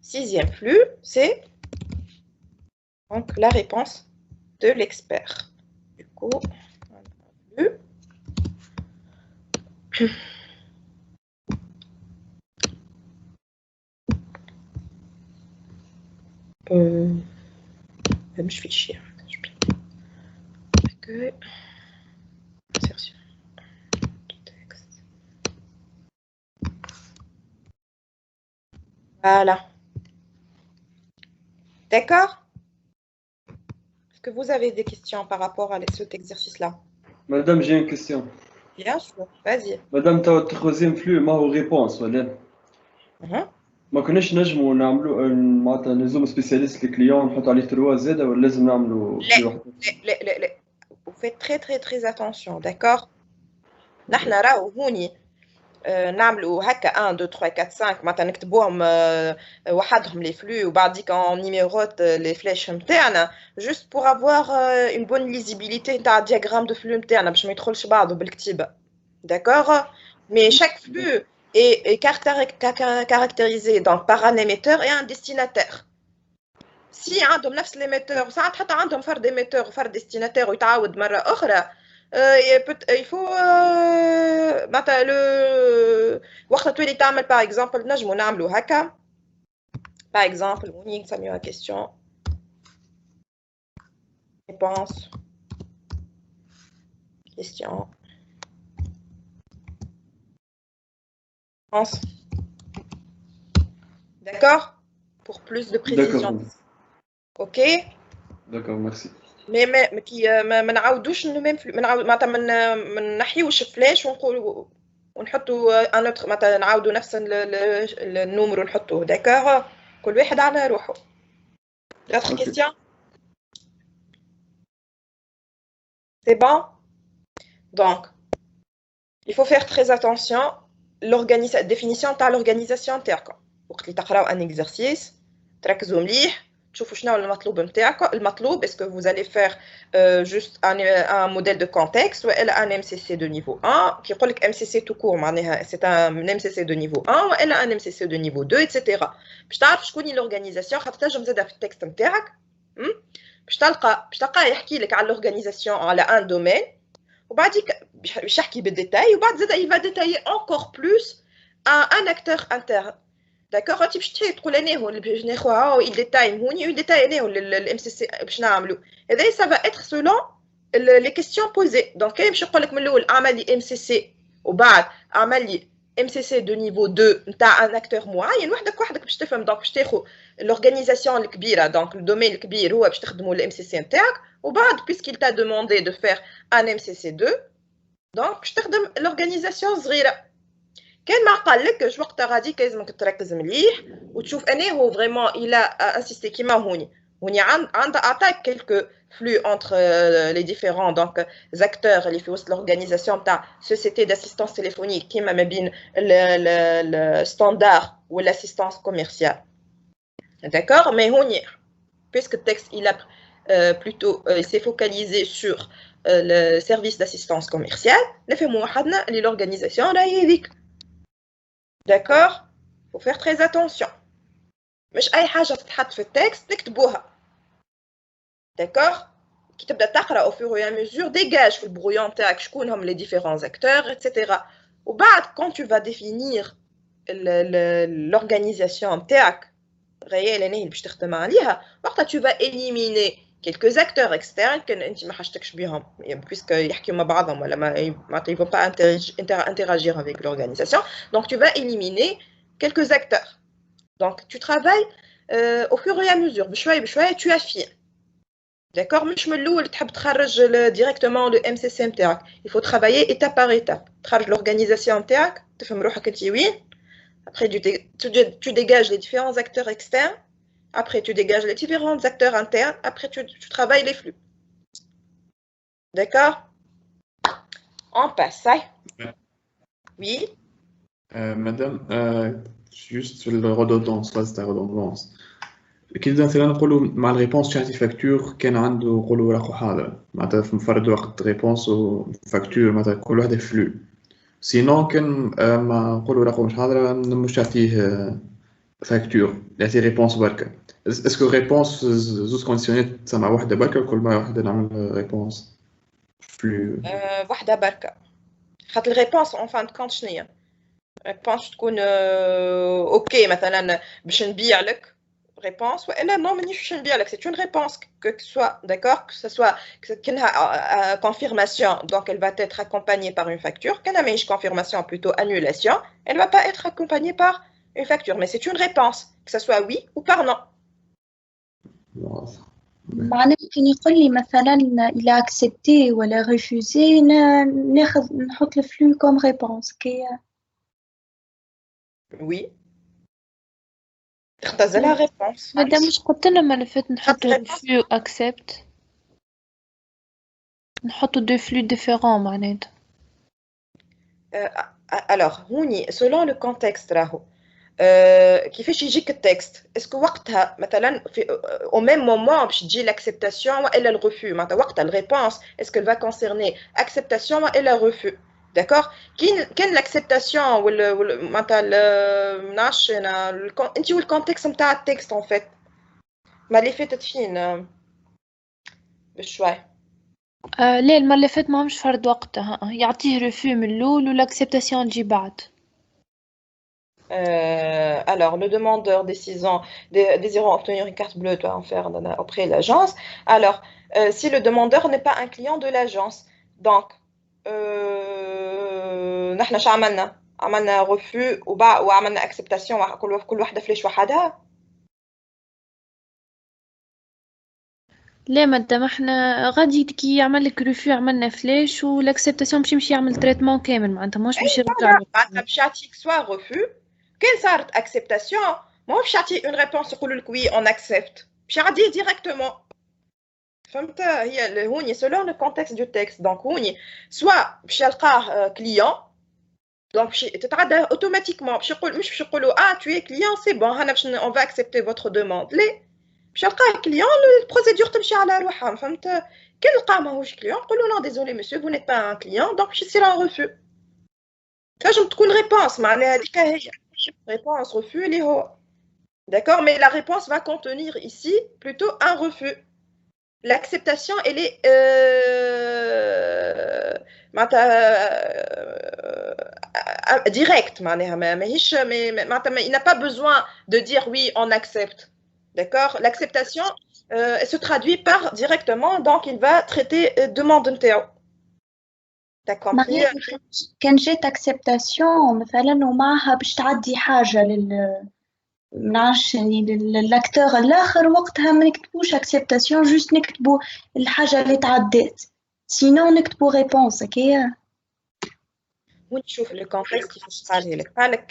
sixième flux, c'est donc la réponse de l'expert. Du coup, flux. Je fais chier. Accueil. Insertion. Texte. Voilà. D'accord? Est-ce que vous avez des questions par rapport à cet exercice-là? Madame, j'ai une question. Bien sûr, vas-y. Madame, tu as le troisième flux, ma réponse, voilà. ما كناش نجموا نعملوا معناتها نزوم سبيسياليست الكليون نحطوا عليه 3 زاده ولا لازم نعملوا لا لا لا لا vous faites très attention, d'accord? نحنا راهو هوني نعملوا هكا 1 2 3 4 5 معناتها نكتبوهم وحدهم لي فلو وبعديك اون نيميروت لي فلاش نتاعنا juste pour avoir une bonne lisibilité نتاع diagramme de flux نتاعنا باش ما يدخلش بعضه بالكتيبه, d'accord? Mais chaque flux est caractérisé donc par un émetteur et un destinataire. Si عندهم نفس l'émetteur ساعات حتى عندهم فرد émetteur وفرد destinataire ويتعاود مرة أخرى il faut معناتها وقت تولي تعمل par exemple نجمو نعملو هكا par exemple وني نسميوها question réponse question d'accord? Pour plus de précision. Ok? D'accord, merci. Mais qui ما نعاودوش نو même flux معناتها ما نحيوش فلاش ونقولوا ونحطوا ان اوتر معناتها نعاودوا نفس النومر ونحطوه, d'accord? كل واحد على روحه. D'autres questions? C'est bon? Donc, il faut faire très attention. Définition تاع l'organisation نتاعكم وقت اللي تقراو ان exercice تركزوا مليح تشوفوا شنو المطلوب نتاعكم. المطلوب est-ce que vous allez faire juste un modèle de contexte ولا un MCC de niveau 1 qui يقول لك MCC tout court معناها c'est un MCC de niveau 1 ولا un MCC de niveau 2 etc. باش تعرف شكون هي l'organisation خاطر تنجم زاده في التكست نتاعك باش تلقاه يحكي لك على l'organisation على un domaine وبعديك باش يحكي بالديتاي وبعد زاد il va détailler encore plus un acteur interne, d'accord? انت باش تقول انا هو اللي باش ناخذها il détaille هوني il détaille انا هو الام سي سي باش نعملو هذا ça va être selon les questions posées. donc كاين باش يقول لك من الاول اعمل لي ام سي سي وبعد اعمل لي ام سي سي دو نيفو 2 نتاع ان اكتور معين وحدك باش تفهم. دونك باش تاخذ l'organisation الكبيره دونك الدومين الكبير هو باش تخدموا الام سي سي نتاعك وبعد puisqu'il t'a demandé de faire un MCC2 donc باش تخدم l'organisation صغيره. كان ما قال لك جو وقتها غادي لازمك تركز مليح وتشوف انا هو فريمون الى انسيستي كيما هوني عندها attaque quelques flux entre les différents donc acteurs اللي في وسط l'organisation تاع société d'assistance téléphonique كيما ما بين le standard ou l'assistance commerciale, d'accord? mais هوني puisque le texte il a plutôt il s'est focalisé sur le service d'assistance commerciale نفهموا وحدنا اللي l'organisation راهي هذيك, d'accord? faut faire très attention مش اي حاجه تتحط في التكست نكتبوها, d'accord? كي تبدا تقرا au fur et à mesure dégage في البرويون تاعك شكون هم les différents acteurs etc. وبعد quand tu vas définir l'organisation تاعك غير اللي باش تخدم عليها وقتها tu vas éliminer quelques acteurs externes كان انت ما حاجتكش بهم puisque يحكيوا مع بعضهم ولا ما ils vont pas interagir avec l'organisation, donc tu vas éliminer quelques acteurs. donc tu travailles au fur et à mesure بشويه tu affines, d'accord? مش من الاول تحب تخرج directement le MCC نتاعك, il faut travailler étape par étape. تخرج l'organisation نتاعك تفهم روحك انت وين Après, tu dégages les différents acteurs externes. Après, tu dégages les différents acteurs internes. Après, tu travailles les flux. D'accord? On passe. Ça. Oui. Madame, juste sur le redondance, là, c'est la redondance. كي مثلا نقولوا مع الريبونس تاع فاكتور كان عنده نقولوا راهو حاضر معناتها في مفرد وقت ريبونس وفاكتور معناتها كل واحد فلو سينون كان ما نقولوا راهو مش حاضر مش تعطيه فاكتور يعطي ريبونس بركة اسكو ريبونس زوز كونديسيونيت تسمع وحده بركة وكل مرة وحده نعمل ريبونس فلو وحده بركة خاطر الريبونس اون فان كونت شنيا ريبونس تكون اوكي مثلا باش نبيع لك réponse ou elle non mais c'est une réponse que ce soit d'accord que ce soit confirmation donc elle va être accompagnée par une facture qu'elle a une confirmation plutôt annulation elle va pas être accompagnée par une facture mais c'est une réponse que ce soit oui ou par non. معناه كان يقول لي مثلا il a accepté ولا refusé نحط le flux comme réponse كي oui تختزل لها réponse. مادام مش قلت لنا ما فات نحطوا refus accept نحطوا deux flux différents معناتها. alors هوني selon le contexte راهو كيفاش يجيك التكست اسكو وقتها مثلا في au même moment باش تجي l'acceptation والا الرفو معناتها وقتها الريبونس اسكو va concerner acceptation والا refus. D'accord? كاين l'acceptation ولا معناتها مناش انت والكونتكست نتاع التكست en fait ما اللي فاتت فين بشوي لا المرة اللي فاتت ماهمش فرد وقتها يعطيه ريفو من الاول والاكسبتاسيون تجي بعد. Alors, le demandeur désirant obtenir une carte bleue doit en faire auprès de l'agence. Alors, si le demandeur n'est pas un client de l'agence, donc نحن شو عملنا refus وعملنا acceptation كل واحدة فلاش وحدها. لا مادام احنا غادي كي يعمل لك ريفو عملنا فلاش والاكسبتاسيون باش يمشي يعمل تريتمون كامل معناتها ماهوش باش يرجع معناتها باش يعطيك سوا refus كان صارت acceptation ماهوش يعطي une réponse يقول لك oui on accepte باش يعديه directement. فهمت هي هوني selon le contexte du texte donc هوني soit باش يلقاه client donc باش تتعدى automatiquement باش يقول مش باش يقولوا tu es client c'est bon هنا باش on va accepter votre demande لي باش يلقاه client البروسيدور تمشي على روحها. فهمت كي نلقاه ماهوش client نقولوا non désolé monsieur vous n'êtes pas un client donc باش يصير un refus. تنجم تكون réponse معناها هذيك هي réponse refus اللي هو d'accord mais la réponse va contenir ici plutôt un refus. L'acceptation elle est directe il n'a pas besoin de dire oui on accepte d'accord l'acceptation se traduit par directement donc il va traiter demande نتاعو. T'as compris? كان جات acceptation مثلا ومعها باش تعدي حاجة منعرفش يعني للاكتور الاخر وقتها ما نكتبوش acceptation جوست نكتبوا الحاجة اللي تعدات سينو نكتبوا ريبونس هكايا. ونشوف لو كونتكست كيفاش قال لك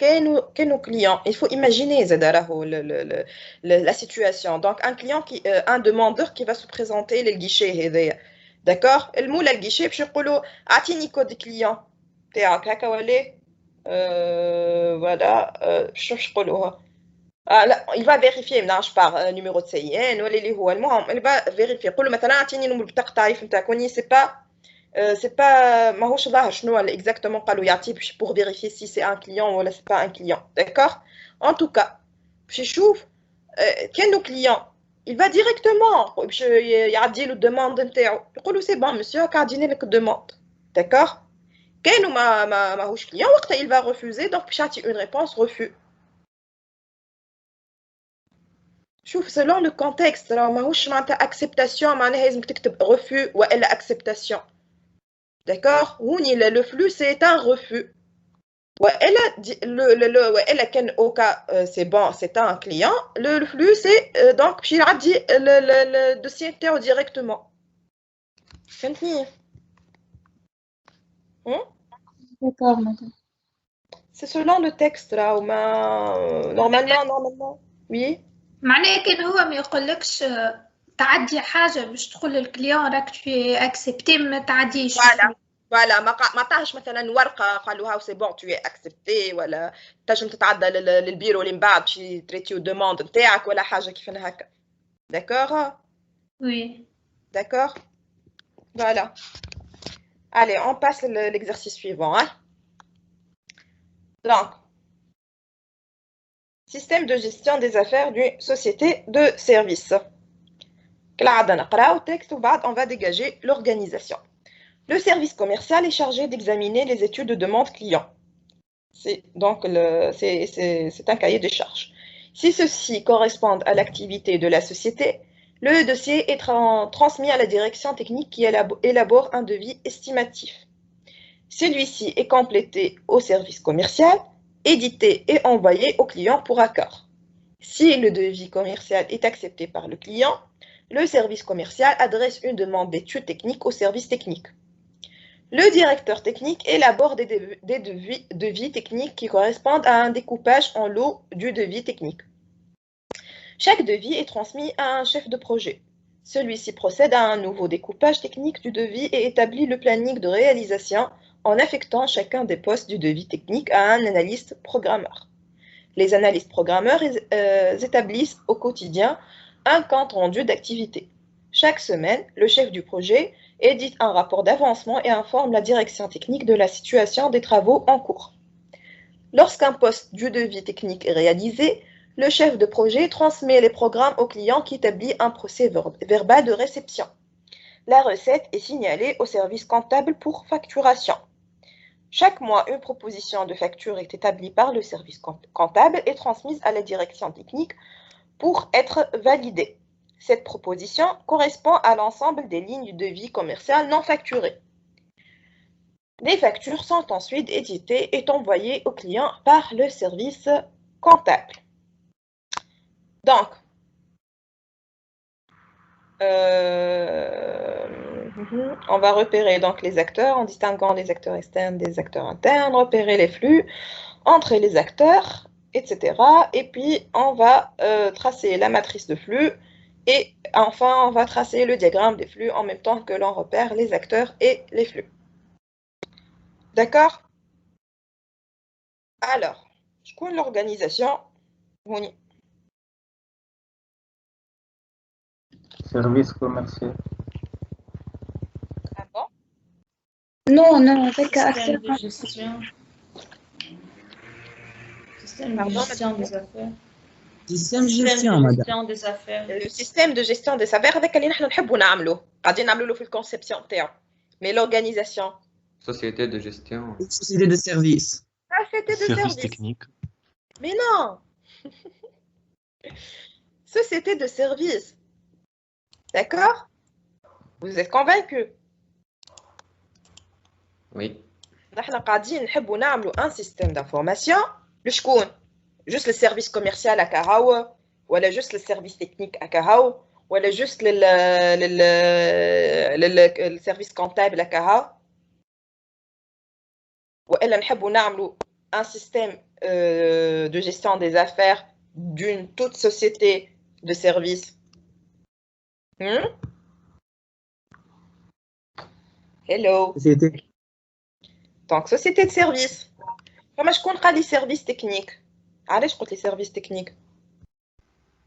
كانوا كليون il faut imaginer زاد راهو la situation donc un client qui un demandeur qui va se présenter للجيشي هذايا d'accord المولى الجيشي باش يقولوا اعطيني كود كليون تاعك هكا ولا فوالا باش يقولوها لا il va vérifier مناش par numéro de CIN ولا اللي هو المهم il va vérifier يقول له مثلا اعطيني نمر بطاقه التعريف نتاعك وني سي با ماهوش ظاهر شنو اكزاكتومون قالوا يعطيه pour vérifier si c'est un client ولا c'est pas un client d'accord en tout cas باش يشوف كانوا client il va directement باش يعدي له الدوموند نتاعو يقول له سي بون مسيو كاعديني لك الدوموند d'accord كانوا ماهوش client وقتها il va refuser donc باش يعطي une réponse refus. شوف selon le contexte راه ماهوش معناتها acceptation معناها لازم تكتب refus والا acceptation d'accord هوني le flux c'est un refus والا كان au cas c'est bon c'est un client le flux c'est donc باش يعدي le dossier نتاعو directement. فهمتني؟ d'accord madame. C'est selon le texte là ou normalement oui. معناه كان هو ما يقولكش تعدي حاجة باش تقول للكليون راك في اكسبتي ما تعديش. فوالا ما عطاهش مثلا ورقه قالوا هاو سي بون تو اكسبتي ولا تنجم تتعدى للبيرو اللي من بعد باش تريتيو دوموند نتاعك ولا حاجه كيف هكا. داكور وي داكور فوالا. Allez, on passe l'exercice suivant. Hein? Donc, système de gestion des affaires d'une société de service. On va dégager l'organisation. Le service commercial est chargé d'examiner les études de demande client. C'est un cahier des charges. Si ceux-ci correspondent à l'activité de la société, le dossier est transmis à la direction technique qui élabore un devis estimatif. Celui-ci est complété au service commercial, édité et envoyé au client pour accord. Si le devis commercial est accepté par le client, le service commercial adresse une demande d'étude technique au service technique. Le directeur technique élabore des devis techniques qui correspondent à un découpage en lots du devis technique. Chaque devis est transmis à un chef de projet. Celui-ci procède à un nouveau découpage technique du devis et établit le planning de réalisation en affectant chacun des postes du devis technique à un analyste programmeur. Les analystes programmeurs établissent au quotidien un compte rendu d'activité. Chaque semaine, le chef du projet édite un rapport d'avancement et informe la direction technique de la situation des travaux en cours. Lorsqu'un poste du devis technique est réalisé, le chef de projet transmet les programmes au client qui établit un procès verbal de réception. La recette est signalée au service comptable pour facturation. Chaque mois, une proposition de facture est établie par le service comptable et transmise à la direction technique pour être validée. Cette proposition correspond à l'ensemble des lignes du devis commercial non facturées. Les factures sont ensuite éditées et envoyées au client par le service comptable. Donc, on va repérer donc les acteurs en distinguant les acteurs externes des acteurs internes, repérer les flux entre les acteurs, etc. Et puis, on va tracer la matrice de flux et enfin, on va tracer le diagramme des flux en même temps que l'on repère les acteurs et les flux. D'accord? Alors, je connais l'organisation. Service commercial. Ah bon? Non, avec Système de gestion. Système de gestion des affaires. Système de gestion, madame. des affaires. Le système de gestion des affaires avec lequel nous نحبوا نعملوه. قاعدين نعملوه في الconception تاعو. Mais l'organisation. Société de gestion. Société de service. Société de service technique. Mais non. Société de service. D'accord? Vous êtes convaincus? Oui. نحن قاعدين نحبوا نعملوا un système d'information لشكون؟ juste le service commercial هكاهو ولا juste le service technique هكاهو ولا juste le service comptable هكاهو وإلا نحبوا نعملوا un système de gestion des affaires d'une toute société de service. Hello. Société. Donc, société de service. Comment je compte les services techniques? علاش قلت لي سيرفيس تكنيك؟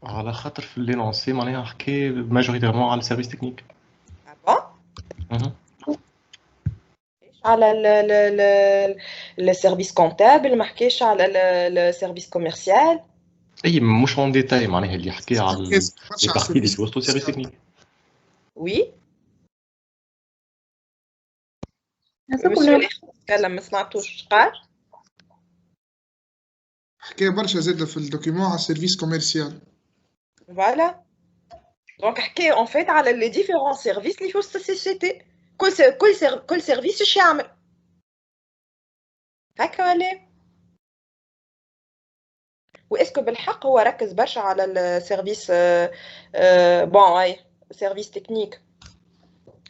على خاطر في اللي لونسي معناها نحكي ماجوريتيرمون على السيرفيس تكنيك. على السيرفيس كونتابل ما حكيش على السيرفيس كوميرسيال. اي مش اون ديتاي معناها اللي يحكي على لي بارتي اللي توصلوا سيرفيس تكنيك. وي المسؤول اللي تكلم ما سمعتوش قال حكى برشا زاد في الدوكيمون على السيرفيس كوميرسيال. فوالا دونك حكي اون فيت على لي ديفيرون سيرفيس اللي في وسط السوسيتي. كل سيرفيس اش يعمل هكا ولا واسكو بالحق هو ركز برشا على السيرفيس بون اي سيرفيس تكنيك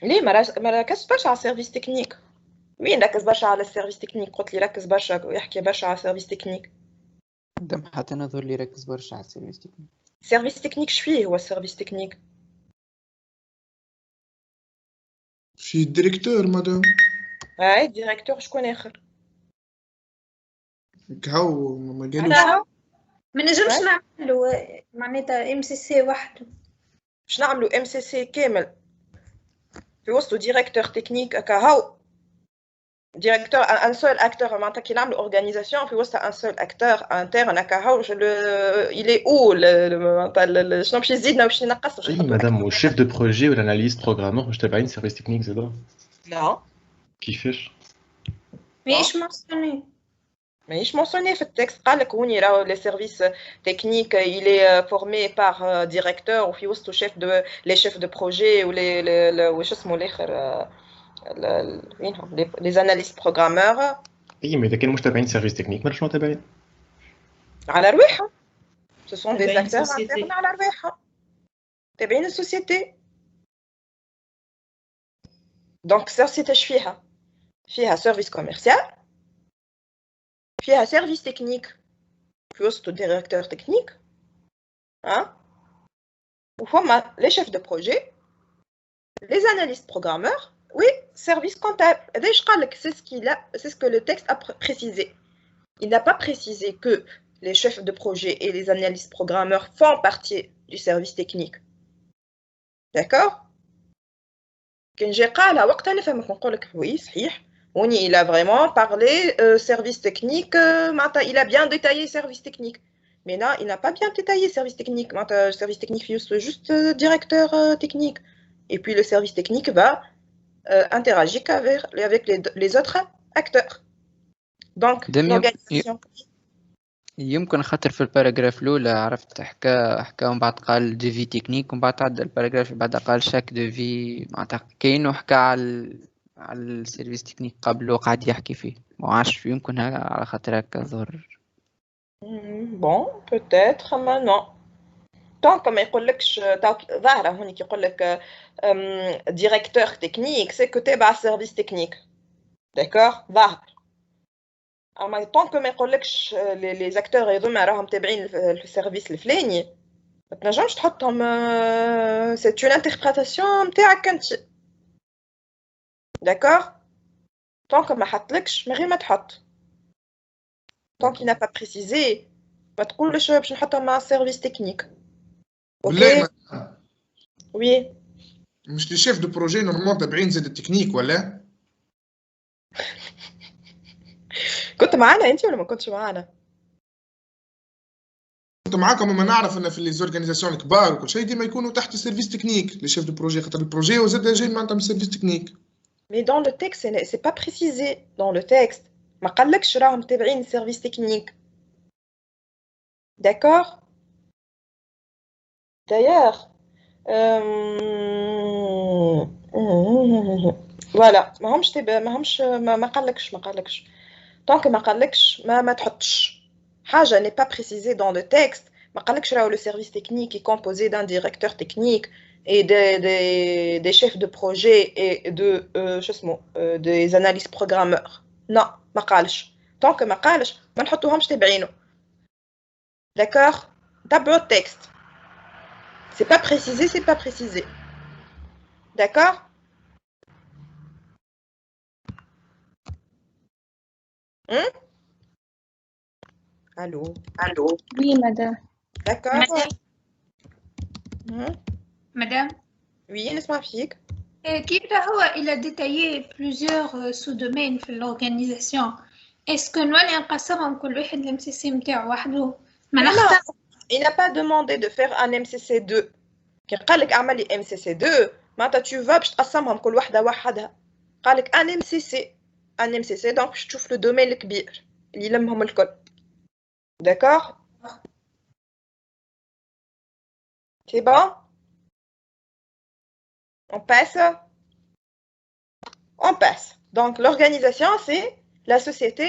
ليه ما ركزش برشا على السيرفيس تكنيك وين ركز برشا على السيرفيس تكنيك؟ قلت لي ركز برشا ويحكي برشا على السيرفيس تكنيك. دم حتى انا ظهر لي ركز برشا على السيرفيس تكنيك. سيرفيس تكنيك شفيه هو السيرفيس تكنيك؟ في الديريكتور مدام. اي ديريكتور شكون اخر؟ هاو ما قالوش. ما نجمش نعملوا معناتها MCC وحده. باش نعملوا MCC كامل في وسط ديريكتور تكنيك كهو ديريكتور ان سول اكتور معناتها كي نعملوا اورغانيزاسيون في وسط ان سول اكتور انترن كهو الي او شنو باش يزيدنا باش ينقص. اي مدام والشيف دو بروجي والاناليست بروغرامور مش تابعين سيرفيس تكنيك زادا؟ لا كيفاش؟ ماهيش مونسوني في التكست. قال لك هوني راهو لي سيرفيس تكنيك إلي فورمي باغ ديريكتور وفي وسطو شيف دو لي شيف دو بروجي ولي واش اسمه الاخر وينهم لي زاناليست بروغرامور. اي ما اذا كانوا مش تابعين سيرفيس تكنيك مالش تابعين على رواحهم. سو سون دي اكتور انترن على رواحهم تابعين السوسيتي. دونك سوسيتي اش فيها؟ فيها سيرفيس كوميرسيال، فيها سيرفيس تكنيك في وسط ديريكتور تكنيك وفما لي شيف دو بروجي لي زاناليست بروغرامور وي سيرفيس كونتable. هذا اش قال لك؟ c'est ce que le texte a précisé. Il n'a pas précisé que les chefs de projet et les analystes programmeurs font partie du service technique. D'accord? كان جي قالها وقتها نفهمك نقول لك وي صحيح. Oui, il a vraiment parlé service technique, il a bien détaillé service technique. Mais là, il n'a pas bien détaillé service technique. Service technique, c'est juste directeur technique. Et puis le service technique va interagir avec les autres acteurs. Donc, l'organisation. يمكن خاطر في الباراجراف الأولى عرفت حكا ومن بعد قال دو في تكنيك ومن بعد عدى الباراجراف اللي بعدها قال شاك دو في معناتها كأنه حكى على السيرفيس تكنيك قبله قاعد يحكي فيه ما عادش يمكن على خاطر هكا ظهر. بون بوتيتر ما نو دونك ما يقولكش ظاهره هونيك يقول لك ديريكتور تكنيك سي كو تابع السيرفيس تكنيك داكور ظاهر. اما طونك ما يقولكش لي زاكتور هذوما راهم تابعين السيرفيس الفلاني ما تنجمش تحطهم. سي اون انتربريتاسيون نتاعك انت. D'accord? Tant que ma حطلكش من غير ما تحط. Tant qu'il n'a pas précisé ما تقولش باش نحطها مع السيرفيس تكنيك. اوكي؟ وي. مش لي شيف دو بروجي نورمال تابعين زاد التكنيك ولا؟ كنت معانا انت ولا ما كنتش معانا؟ كنت معاكم وما نعرف ان في لي زورغانيزاسيون الكبار وكل شيء ديما يكونوا تحت السيرفيس تكنيك لي شيف دو بروجي خاطر البروجي وزاد جاي معناتها من السيرفيس تكنيك. Mais dans le texte, c'est pas précisé dans le texte. ما قالكش راهم تابعين السيرفيس تكنيك. D'accord? D'ailleurs, voilà, ما قالكش. Tant que ما قالكش ما تحطش. حاجة n'est pas précisée dans le texte. ما قالكش راهو le service technique est composé d'un directeur technique et des chefs de projet et des analystes programmeurs. Non, ما قالش. Tant que ما قالش ما نحطوهمش تابعينه. D'accord? تابعوا التكست. C'est pas précisé, c'est pas précisé. D'accord? Allô? Oui, madame. D'accord? Madame? Oui, نسمع فيك. كيف هو il a détaillé plusieurs sous-domaines في l'organisation. Est-ce que نولي نقسمهم كل واحد الMCC نتاعو وحده؟ Il n'a pas demandé de faire un MCC2. كي قال لك اعملي MCC2 معناتها tu vas باش تقسمهم كل وحده وحدها. قال لك un MCC donc باش تشوف لو دومين الكبير اللي يلمهم الكل. D'accord? C'est bon? On passe. Donc, l'organisation, c'est la société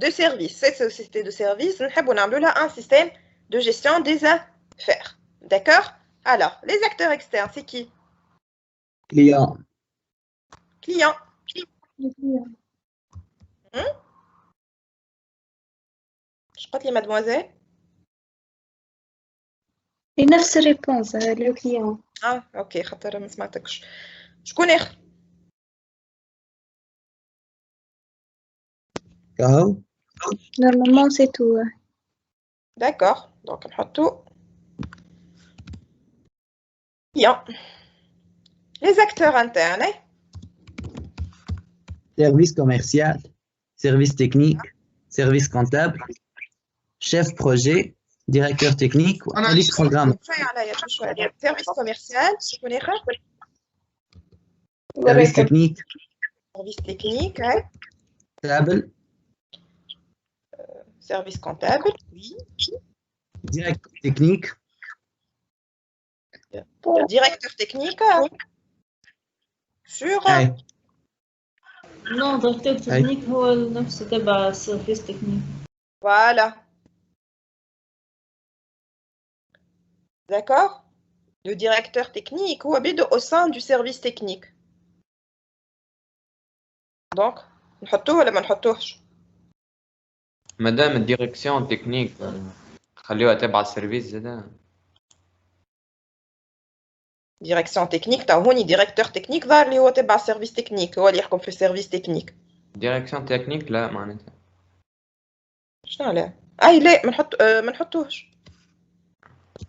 de service. Cette société de service, nous avons un système de gestion des affaires. D'accord? Alors, les acteurs externes, c'est qui? Client. Je crois que les mademoiselles. Et نفس الريبونس لو كليون. اوكي خاطر ما سمعتكش. شكون اخر؟ كهو. Normalement c'est tout. D'accord. Donc نحطو. Bien. Les acteurs internes. Service commercial, service technique, service comptable, chef projet, directeur technique ou analyse programme. Service commercial, شكون آخر؟ Service technique. Service technique, Comptable. Service comptable, oui. Directeur technique. Directeur technique. Sur. Non, directeur technique هو نفس تبع service technique. Voilà. D'accord? Le directeur technique ou habite au sein du service technique. Donc, نحطوه ولا ما نحطوهش؟ مادام الديريكسيون تكنيك خليوها تبع السيرفيس زادا. ديريكسيون تكنيك تا هوني ديريكتور تكنيك ظهر لي هو تبع السيرفيس تكنيك هو اللي يحكم في السيرفيس تكنيك. ديريكسيون تكنيك لا معناتها. شنو لا؟ اي لا ما نحطوهش.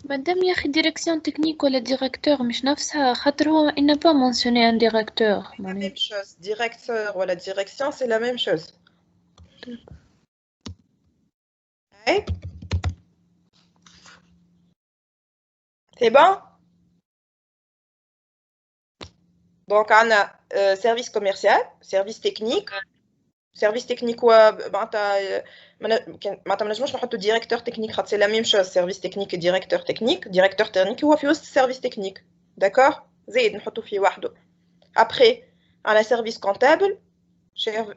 مادام يا أخي ديريكسيون تكنيك ولا ديريكتور مش نفسها خاطر هو il n'a pas mentionné un directeur. La même chose, directeur ou la direction, c'est la même chose. Ouais. C'est bon? Donc, on a service commercial, service technique. Service technique ou معناتها ما نجموش نحطو directeur technique خاطر c'est la même chose service technique et directeur technique هو في وسط service technique. D'accord? زايد نحطو فيه وحده. Après, on a service comptable,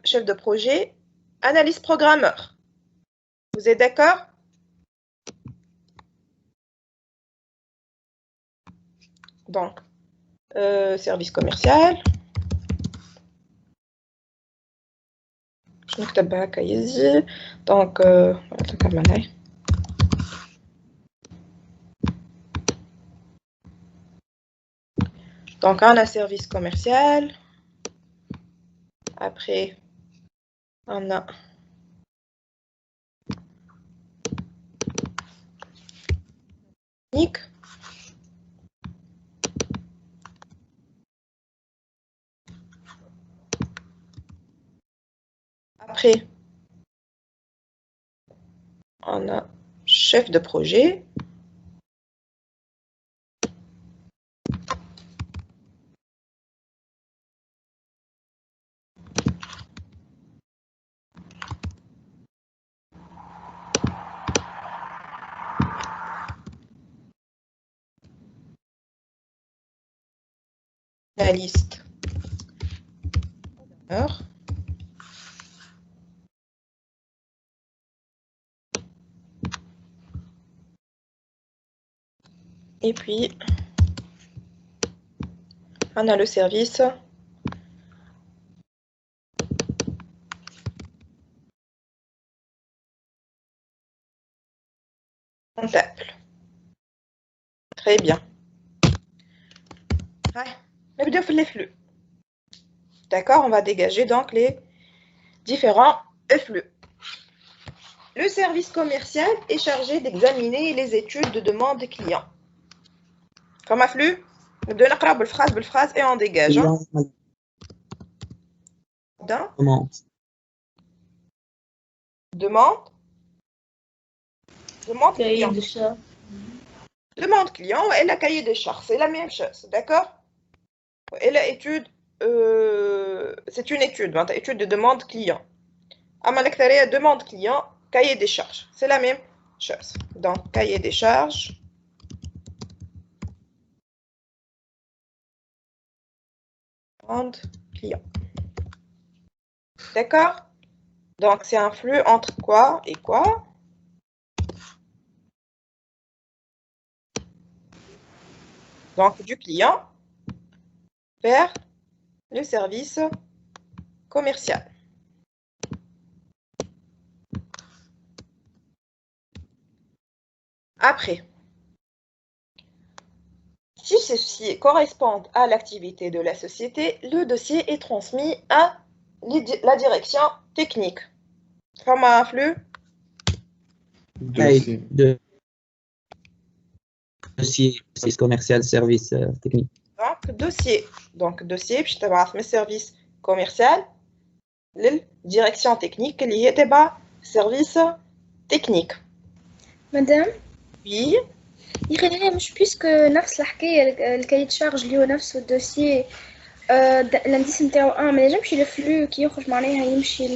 chef de projet, analyse programmeur. Vous êtes d'accord? Donc, service commercial. Je نكتب هكا يزي. Donc, Donc, on a service commercial. Après, on a technique. Après, on a chef de projet. La liste. Alors, et puis, on a le service comptable. Très bien. Ouais, les flux. D'accord, on va dégager donc les différents flux. Le service commercial est chargé d'examiner les études de demande des clients. Comme flux, on donne la phrase et on dégage. Demande client. Demande client et la cahier des charges, c'est la même chose, d'accord? Et la étude, c'est une étude, étude de demande client. À demande client, cahier des charges, c'est la même chose. Donc, cahier des charges. Demande client. D'accord? Donc, c'est un flux entre quoi et quoi? Donc, du client vers le service commercial. Après, si ceci correspond à l'activité de la société, le dossier est transmis à la direction technique. Comment un flux? Dossier commercial, service technique. Donc, dossier, puis je te mes services commerciaux, la direction technique, qui est service technique. Madame? Oui. يخلينا مش بيسك نفس الحكاية الكاية شارج اللي هو نفسه الدوسيي الانديس نتاعو ما ينجمش الفلو كي يخرج معناها يمشي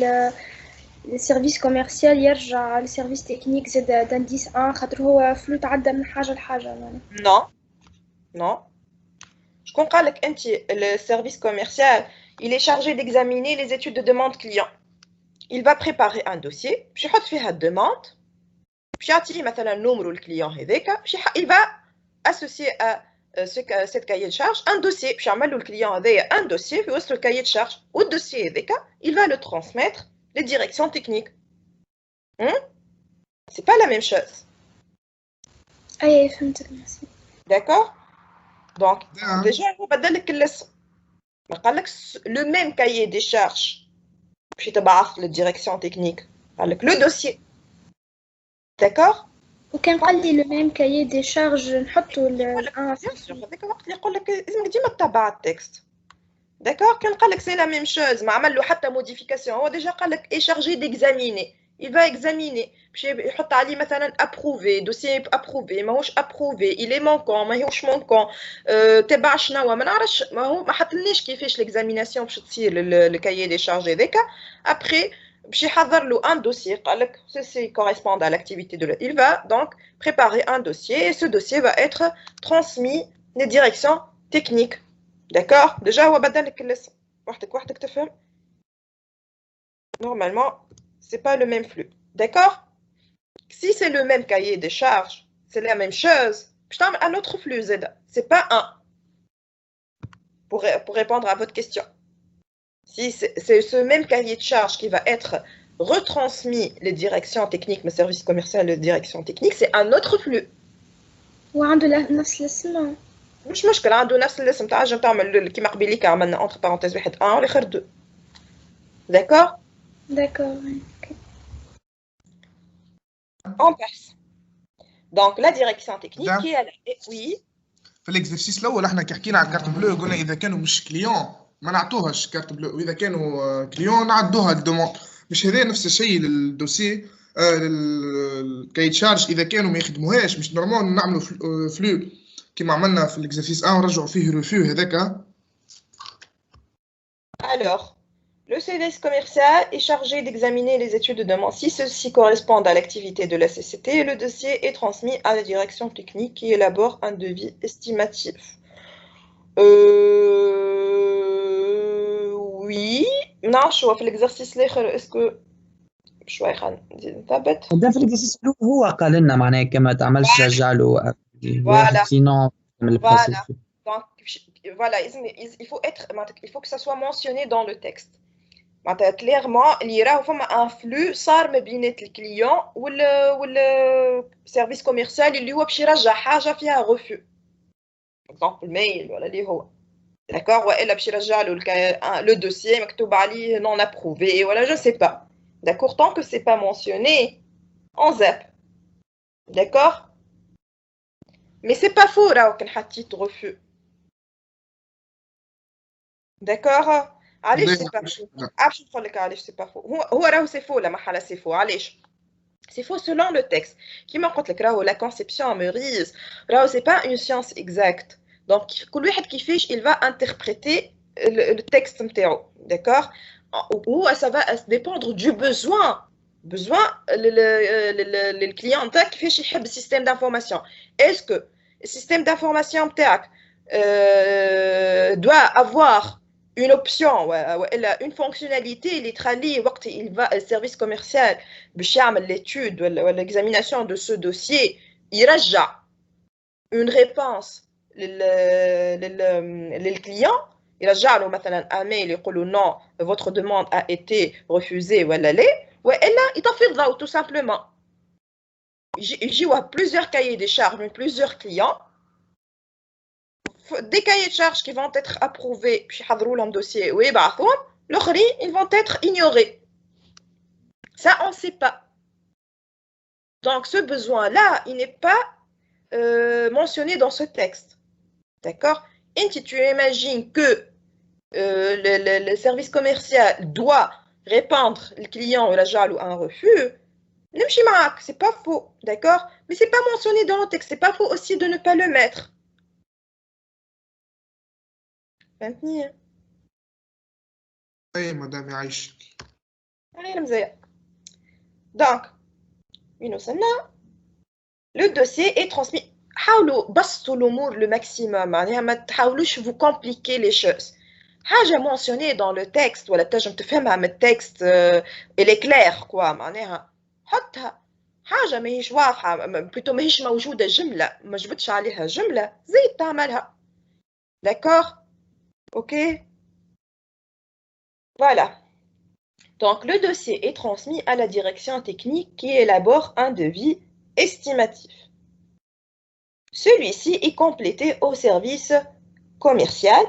للسيرفيس كوميرسيال يرجع للسيرفيس تكنيك زاد دانديس خاطر هو فلو تعدى من حاجة لحاجة معناها. Non. شكون قال لك انت le service commercial il est chargé d'examiner les études de demande client. Il va préparer un dossier باش يحط فيها الدوموند باش يعطيه مثلا نومرو الكليون هذاك il va associer à cette cahier de charge un dossier باش يعمل له الكليون هذايا un dossier في وسط الكايي de charge والدوسيي هذاك il va le transmettre les directions techniques. C'est pas la même chose. اي فهمتك merci. D'accord. Donc déjà هو بدل لك الاسم ما قال لك le même cahier des charges باش يتبعث للديريكسيون تكنيك قال لك لو دوسيي. D'accord. وكان قال لي لو ميم كايي دي شارج نحطو هذاك وقت اللي يقول لك لازمك ديما تتبع التكست. D'accord. كان قال لك سي لا ميم شوز ما عمل له حتى موديفيكاسيون هو ديجا قال لك اي شارجي ديكزاميني il va examiner باش يحط عليه مثلا ابروفي دوسيي ابروفي ماهوش ابروفي il est manquant ماهوش manquant تبع شنو ما نعرفش ما هو ما حطلناش كيفاش ليكزاميناسيون باش تصير الكايي دي شارج هذاك ابري باش يحضر له ان دوسيي قال لك ceci correspond à l'activité de il va donc préparer un dossier et ce dossier va être transmis les directions techniques. D'accord. Déjà هو بدل لك الاسم وحدك تفهم. Normalement c'est pas le même flux. D'accord. Si c'est le même cahier des charges, c'est la même chose. Je t'en un autre flux Z. C'est pas un. Pour répondre à votre question. Si c'est ce même cahier de charges qui va être retransmis les directions techniques, mes services commerciaux, les directions techniques, c'est un autre flux. وعنده نفس الاسم. مش مشكلة عنده نفس الاسم تاع نجم تعمل كيما قبيليك عملنا entre parenthèses واحد 1 والاخر 2. D'accord. D'accord. On passe. Donc la direction technique qui est oui. في الاكزرسيس الاول احنا كي حكينا على الكارت بلو قلنا اذا كانوا مش كليون ما نعطوهاش كارت بلو واذا كانوا كليون نعدوها الدوموند. مش هذا نفس الشيء للدوسي للكاي تشارج اذا كانوا ما يخدموهاش مش نورمال نعملوا فلو كيما عملنا في الاكزرسيس ونرجعوا فيه ريفيو هذاك. Alors le service commercial est chargé d'examiner les études de demande si ceux-ci correspondent à l'activité de la société et le dossier est transmis à la direction technique qui élabore un devis estimatif. Oui. Non, je vois في l'exercice l'autre est-ce que شوي خلينا نثبت. في الاكزرسيس هو قال لنا معناها كما تعملش رجع له Voilà. سينون Voilà. Donc voilà, il faut que ça soit mentionné dans le texte. Clairement, il y aura un flux صار ما بين الكليون والسيرفيس كوميرسيال اللي هو باش يرجع حاجه فيها ريفيو. اكزومبل ميل ولا اللي هو داكور والا باش يرجع له لو دوسيي مكتوب عليه non approuvé ولا je sais pas. D'accord, tant que c'est pas mentionné on zappe. D'accord. Mais c'est pas faux راهو كان حطيت ريفيو. D'accord. علاش سي با فو عرفت نقول لك علاش سي با فو هو راهو سي فو لا محاله سي فو علاش سي فو selon le texte كيما قلت لك راهو لا كونسيبسيون ميريز راهو سي با اون سيونس اكزاكت دونك كل واحد كيفاش il va interpréter le texte نتاعو داكور هو ça va dépendre du besoin للكليون نتاعك كيفاش يحب السيستم d'information. Est-ce que le système d'information نتاعك doit avoir une option ou une fonctionnalité اللي تخليه وقت il va le service commercial باش يعمل l'étude ou l'examination de ce dossier يرجع une réponse للكليون يرجع له مثلا un mail يقول له non votre demande a été refusée ولا لا والا يطفي الضوء tout simplement. يجيو plusieurs cahiers des charges mais plusieurs clients. Des cahiers de charges qui vont être approuvés puis يحضروا لهم dossier ويبعثوهم الاخرين ils vont être ignorés. Ça on ne sait pas. Donc ce besoin là il n'est pas mentionné dans ce texte. D'accord? Et si tu imagines que le service commercial doit répondre le client ou la jale ou un refus, c'est pas faux, d'accord? Mais c'est pas mentionné dans le texte, c'est pas faux aussi de ne pas le mettre. فهمتني؟ اي مدام يعيشك. أهلا مزيان. Donc, le dossier est transmis. حاولوا بسطوا الأمور le maximum. معناها ما تحاولوش vous compliquer les choses. حاجة mentionnée dans le texte ولا تنجم تفهمها من التكست elle est claire quoi معناها حطها. حاجة ماهيش واضحة بلوتو ماهيش موجودة جملة ما جبتش عليها جملة زيد تعملها. D'accord? Ok? Voilà. Donc, le dossier est transmis à la direction technique qui élabore un devis estimatif. Celui-ci est complété au service commercial,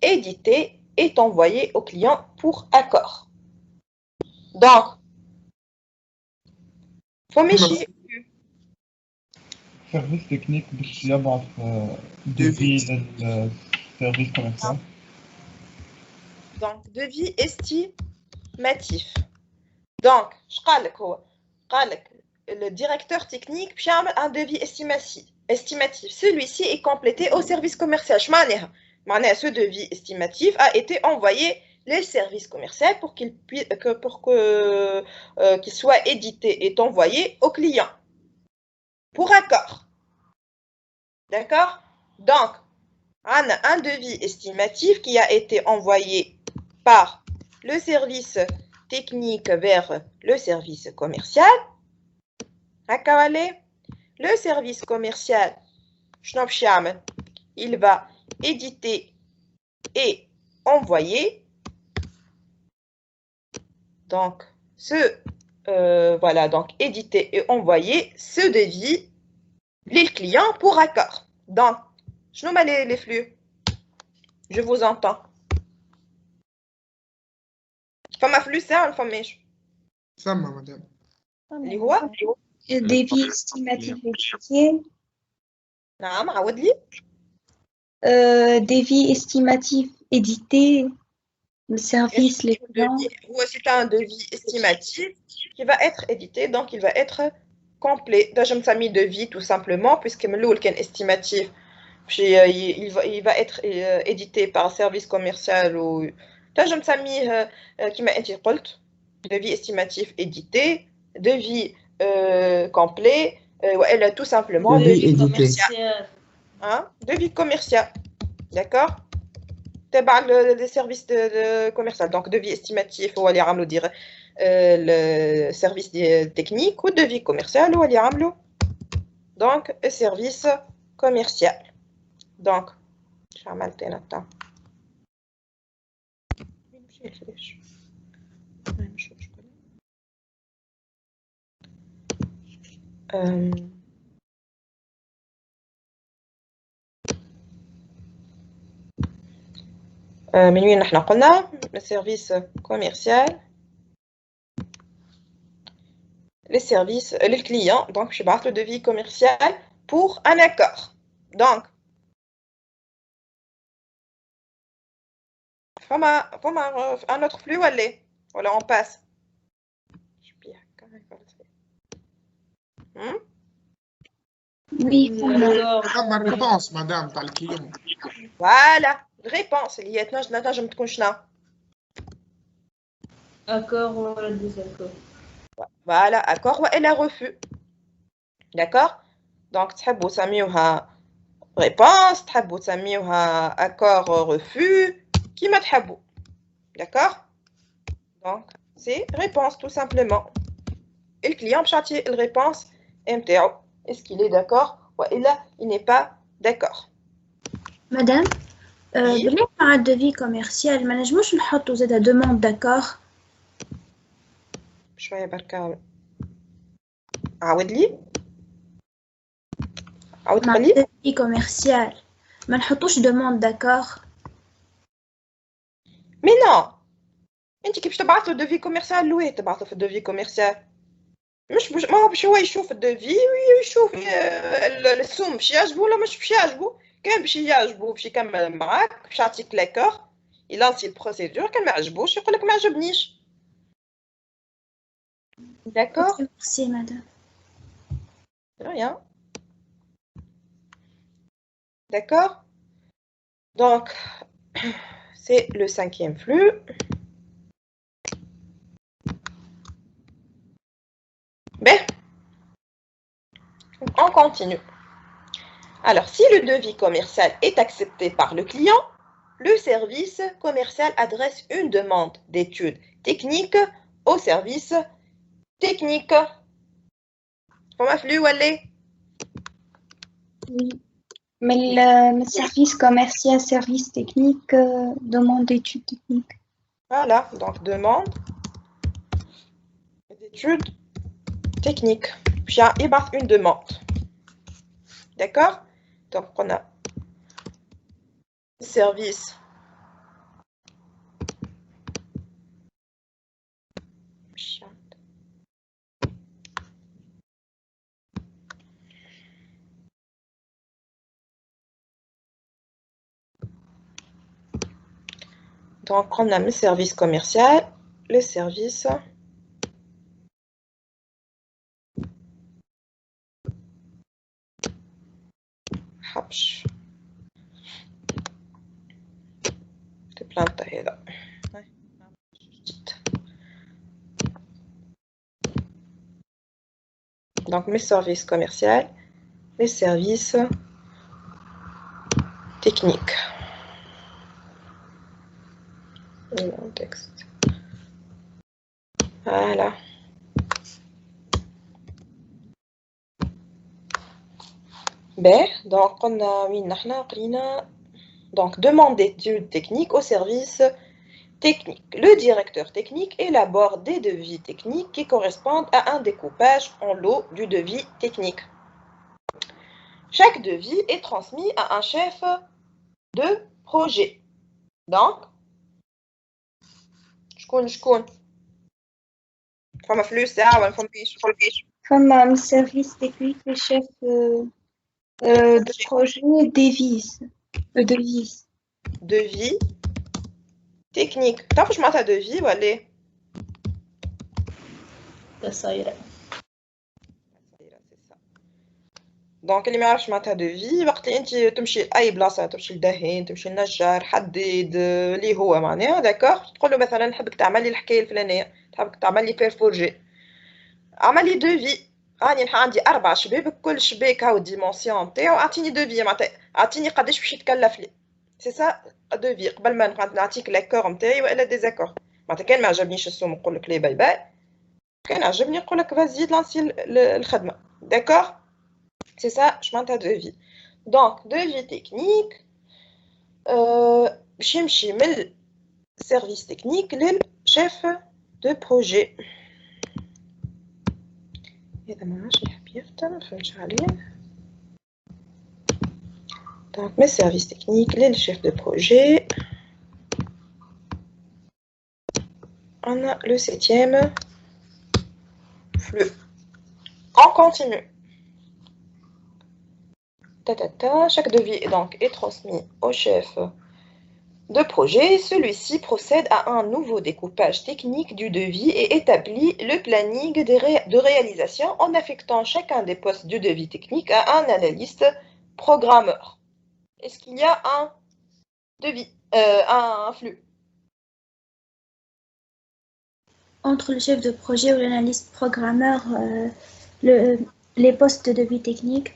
édité et envoyé au client pour accord. Donc, فماشي service technique باش يبعث devis للservice commercial. Donc, devis estimatif. Donc, je قال لك le directeur technique باش يعمل un devis estimatif. Celui-ci est complété au service commercial. معناها ce devis estimatif a été envoyé les services commerciaux pour qu'il soit édité et envoyé au client pour accord. D'accord? Donc, on a un devis estimatif qui a été envoyé par le service technique vers le service commercial. Le service commercial, il va éditer et envoyer. Donc, voilà, donc éditer et envoyer ce devis les clients pour accord. Donc, je nomme les flux. Je vous entends. فما flux ça, فما ايش؟ سما مدام. اللي هو devis estimatif édité. نعم عاود لي. Devis estimatif édité. Le service, les clients. C'est un devis estimatif qui va être édité, donc il va être complet. Je me suis mis devis tout simplement, puisque le estimatif, il va être édité par un service commercial ou. Je me suis mis qui m'a été devis estimatif édité, devis complet, elle a tout simplement devis commercial. Hein? Devis commercial. D'accord? Les services de commercial. Donc, devis estimatif, ou aller dire le service technique, ou devis commercial, ou aller donc service commercial. Donc, je vais mettre un temps. من وين نحن قلنا السيرفيس كوميرسيال les services les clients donc je vais le devis commercial pour un accord donc فما un autre flux ولا on passe Oui, فما réponse madame تاع الكليون. Voilà, réponse اللي هي تنجم تكون شنو؟ Accord ou désaccord. Voilà, accord وإلا refus. D'accord? Donc تحبوا تسميوها réponse, تحبوا تسميوها accord refus, كيما تحبوا. D'accord? Donc c'est réponse tout simplement. Et le client باش يعطي الريبونس نتاعو. Est-ce qu'il est d'accord ou il n'est pas d'accord? Madame, بالله مع الديفي كوميرسيال ما نجموش نحطوا زاده دوموند داكور شويه بركا عاود لي عاود مع قولي. devis commercial ما نحطوش demande d'accord. مي نو انت كي باش تبعث له دوفي كوميرسيال لويه تبعثه في الدوفي كوميرسيال مش ما هو باش هو يشوف الدوفي ويشوف السوم باش يعجبو ولا مش باش يعجبو. كان باش يعجبو باش يكمل معاك باش يعطيك لاكور يلانسي البروسيدور. كان ما عجبوش يقول لك ما عجبنيش. D'accord. Merci madame. Rien. D'accord. Donc, c'est le 5e flux. Ben, on continue. Alors, si le devis commercial est accepté par le client, le service commercial adresse une demande d'études techniques au service technique. فما فلو ولا؟ Oui. Mais le service commercial, service technique, demande d'études techniques. Voilà, donc demande d'études techniques. Puis il y a une demande. D'accord? Donc on a service Donc, on a le service commercial, le service حبش تبلانتا هذا. Donc, mes services commerciaux, les services techniques. Le texte. Voilà. Ben, donc on a mis donc demande d'études techniques au service technique. Le directeur technique élabore des devis techniques qui correspondent à un découpage en lots du devis technique. Chaque devis est transmis à un chef de projet. Donc, شكون فما فلوس ساعة ولا فماش فما service technique le chef de projet devise devis technique. تعرفوا واش معناتها devis ولا؟ صايرة. دونك اللي ما يعرفش معناتها devis وقت اللي انت تمشي لاي بلاصه تمشي لدهين تمشي لنجار حدد اللي هو معناها داكوغ تقول له مثلا نحبك تعمل لي الحكايه الفلانيه نحبك تعمل لي بيرفورجي عمل لي دوفي راني عندي 4 شبابك كل شباك هاو الديمونسيون نتاعو اعطيني دوفي معناتها اعطيني قداش باش يتكلف لي سي سا دوفي قبل ما نعطيك لاكور نتاعي والا ديزاكور معناتها كان ما عجبنيش السوم نقول لك لي باي باي كان عجبني نقول لك فازي لانسي الخدمه داكوغ. C'est ça, je m'entends de devis. Donc, devis technique, je mets le service technique, le chef de projet. Donc, mes services techniques, le chef de projet. On a le 7e flux. On continue. Chaque devis est transmis au chef de projet. Celui-ci procède à un nouveau découpage technique du devis et établit le planning de réalisation en affectant chacun des postes du devis technique à un analyste programmeur. Est-ce qu'il y a un devis, un flux? Entre le chef de projet ou l'analyste programmeur, les postes de devis technique.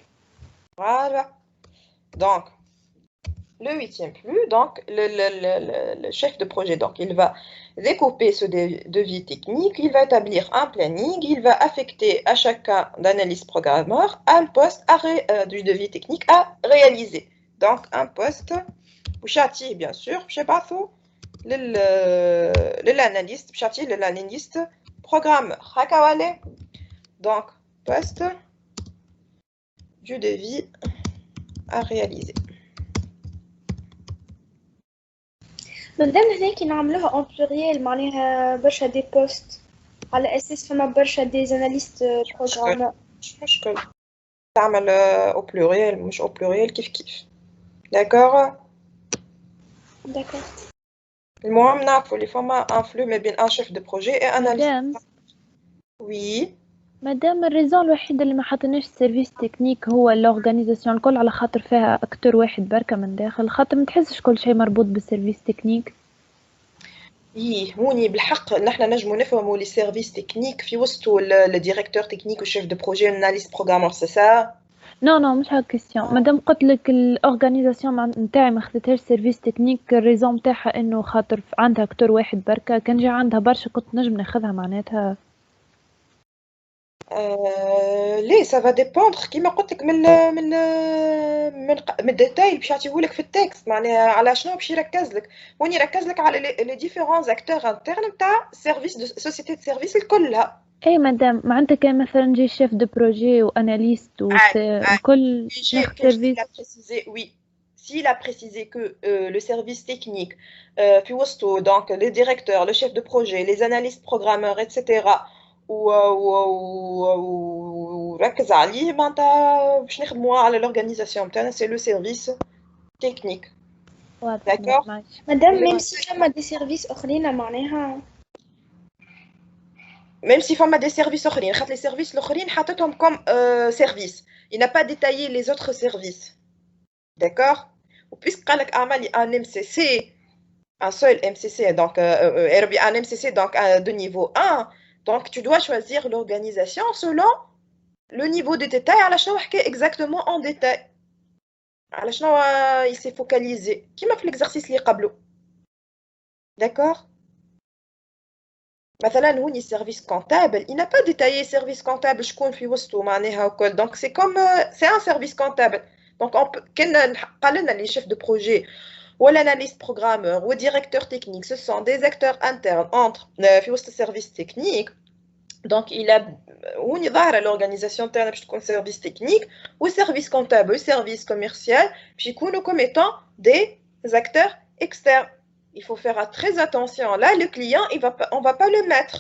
Voilà. Donc, le 8e flux, donc le chef de projet, donc il va découper ce devis technique, il va établir un planning, il va affecter à chacun d'analyste programmeur un poste du devis technique à réaliser. Donc, un poste, châti bien sûr, je sais pas trop, l'analyste programmeur. Donc, poste du devis à réaliser. مادام هنا كي نعملوها اون بلوريال معناها برشا دي بوست على اساس فما برشا دي زاناليست بروغرامور. مش مشكل تعمل او بلوريال مش او بلوريال كيف داكوغ. داكوغ. المهم نعرفوا اللي فما ان فلو ما بين ان شيف دو بروجي اي مادام وي مادام الريزون الوحيد اللي ما حطيناش السيرفيس تكنيك هو الاورغانيزاسيون الكل على خاطر فيها اكتر واحد بركة من داخل خاطر ما تحسش كل شيء مربوط بالسيرفيس تكنيك. هوني بالحق نحنا نجمو نفهموا لي سيرفيس تكنيك في وسطو الديريكتور تكنيك والشيف دو بروجي والاناليست بروغرامور سي سا. نو مش هاك كيستيون مادام قلت لك الاورغانيزاسيون نتاعي ما خدتهاش سيرفيس تكنيك الريزون نتاعها انه خاطر عندها اكتر واحد بركة كان جا عندها برشا كنت نجم ناخذها معناتها. ليه ça va dépendre كيما قلت لك من الديتاي باش يعطيهولك في التكست معناها على شنو باش يركز لك. هوني يركز لك على لي ديفيرونز اكتور انترن نتاع سيرفيس دو سوسيتي دو سيرفيس كلها. اي مادام معناتها كان مثلا جي شيف دو بروجي واناليست والكل ناخذ سيرفيس. Oui, s'il a précisé que le service technique في وسطو donc les directeurs, le chef de projet, les analystes programmeurs etc. وركز عليه معناتها باش نخدموها على l'organisation نتاعنا سي لو سيرفيس تكنيك. داكور مادام ميم سي فما دي سيرفيس اخرين معناها même si فما دي سيرفيس اخرين خاطر لي سيرفيس الاخرين حطيتهم كوم سيرفيس il n'a pas détaillé les autres services. D'accord. Puisque قال لك اعمل un MCC un seul MCC donc un MCC donc de niveau 1. Donc, tu dois choisir l'organisation selon le niveau de détail. على شنو حكى exactement en détail. على شنو il s'est focalisé. كيما في l'exercice اللي قبله. D'accord. مثلا هوني service comptable, il n'a pas détaillé service comptable شكون في وسطو معناها وكل. Donc, c'est comme c'est un service comptable. Donc, on peut كان قال لنا les chefs de projet ou l'analyste programmeur ou directeur technique, ce sont des acteurs internes entre في وسط service technique. Donc, il a on ظاهرة l'organisation تاعنا باش تكون service technique ou service comptable ou service commercial باش يكونوا comme étant des acteurs externes. Il faut faire très attention. Là, le client, on va pas le mettre.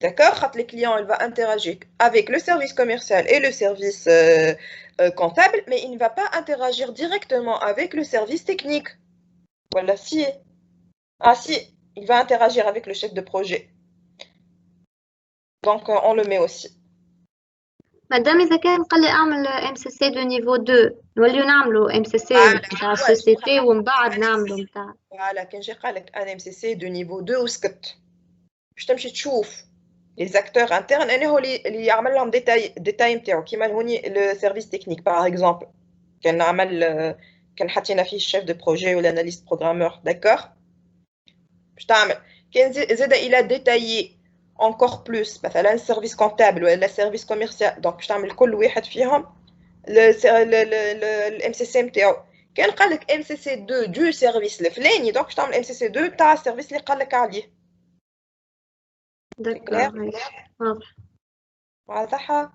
D'accord? Le client, il va interagir avec le service commercial et le service comptable, mais il ne va pas interagir directement avec le service technique. Voilà, si. Ah si, il va interagir avec le chef de projet. Donc, on le met aussi. مادام إذا كان قال لي أعمل MCC دو نيفو 2 نوليو نعملو MCC نتاع السوسيتي ومن بعد نعملو نتاع. فوالا كان جا قال لك ان MCC دو نيفو 2 وسكت. باش تمشي تشوف les acteurs internes أنا هو اللي يعمل لهم ديتاي نتاعو كيما هوني لو سيرفيس تكنيك باغ اكزومبل. كان نعمل كان حطينا فيه الشيف دو بروجي ولا اناليست بروغرامور. داكور. باش تعمل كان زاد إلى ديتايي encore plus مثلا السيرفيس كونتابل ولا السيرفيس كوميرسيال. دونك باش تعمل كل واحد فيهم الام سي سي نتاعو. كان قال لك ام سي سي 2 دو سيرفيس الفلاني دونك باش تعمل ام سي سي 2 تاع السيرفيس اللي قال لك عليه. داكور واضحه.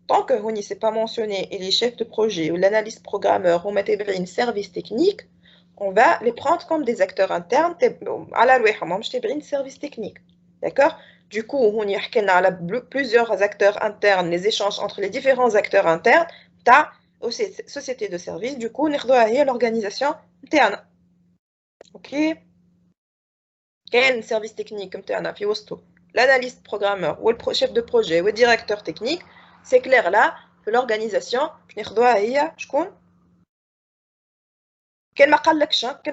طونك هوني سي با مونسيوني لي شيف دو بروجي ou l'analyste programmeur هما تابعين سيرفيس تكنيك on va les prendre comme des acteurs internes على رواحهم ماهمش تابعين سيرفيس تكنيك. D'accord. Du coup, on y a plusieurs acteurs internes, les échanges entre les différents acteurs internes, ta société de service. Du coup, on a l'organisation interne. Ok. Quel service technique interne في وسطو l'analyste programmeur ou le chef de projet ou le directeur technique. C'est clair là que l'organisation ناخذوها هي شكون كان ما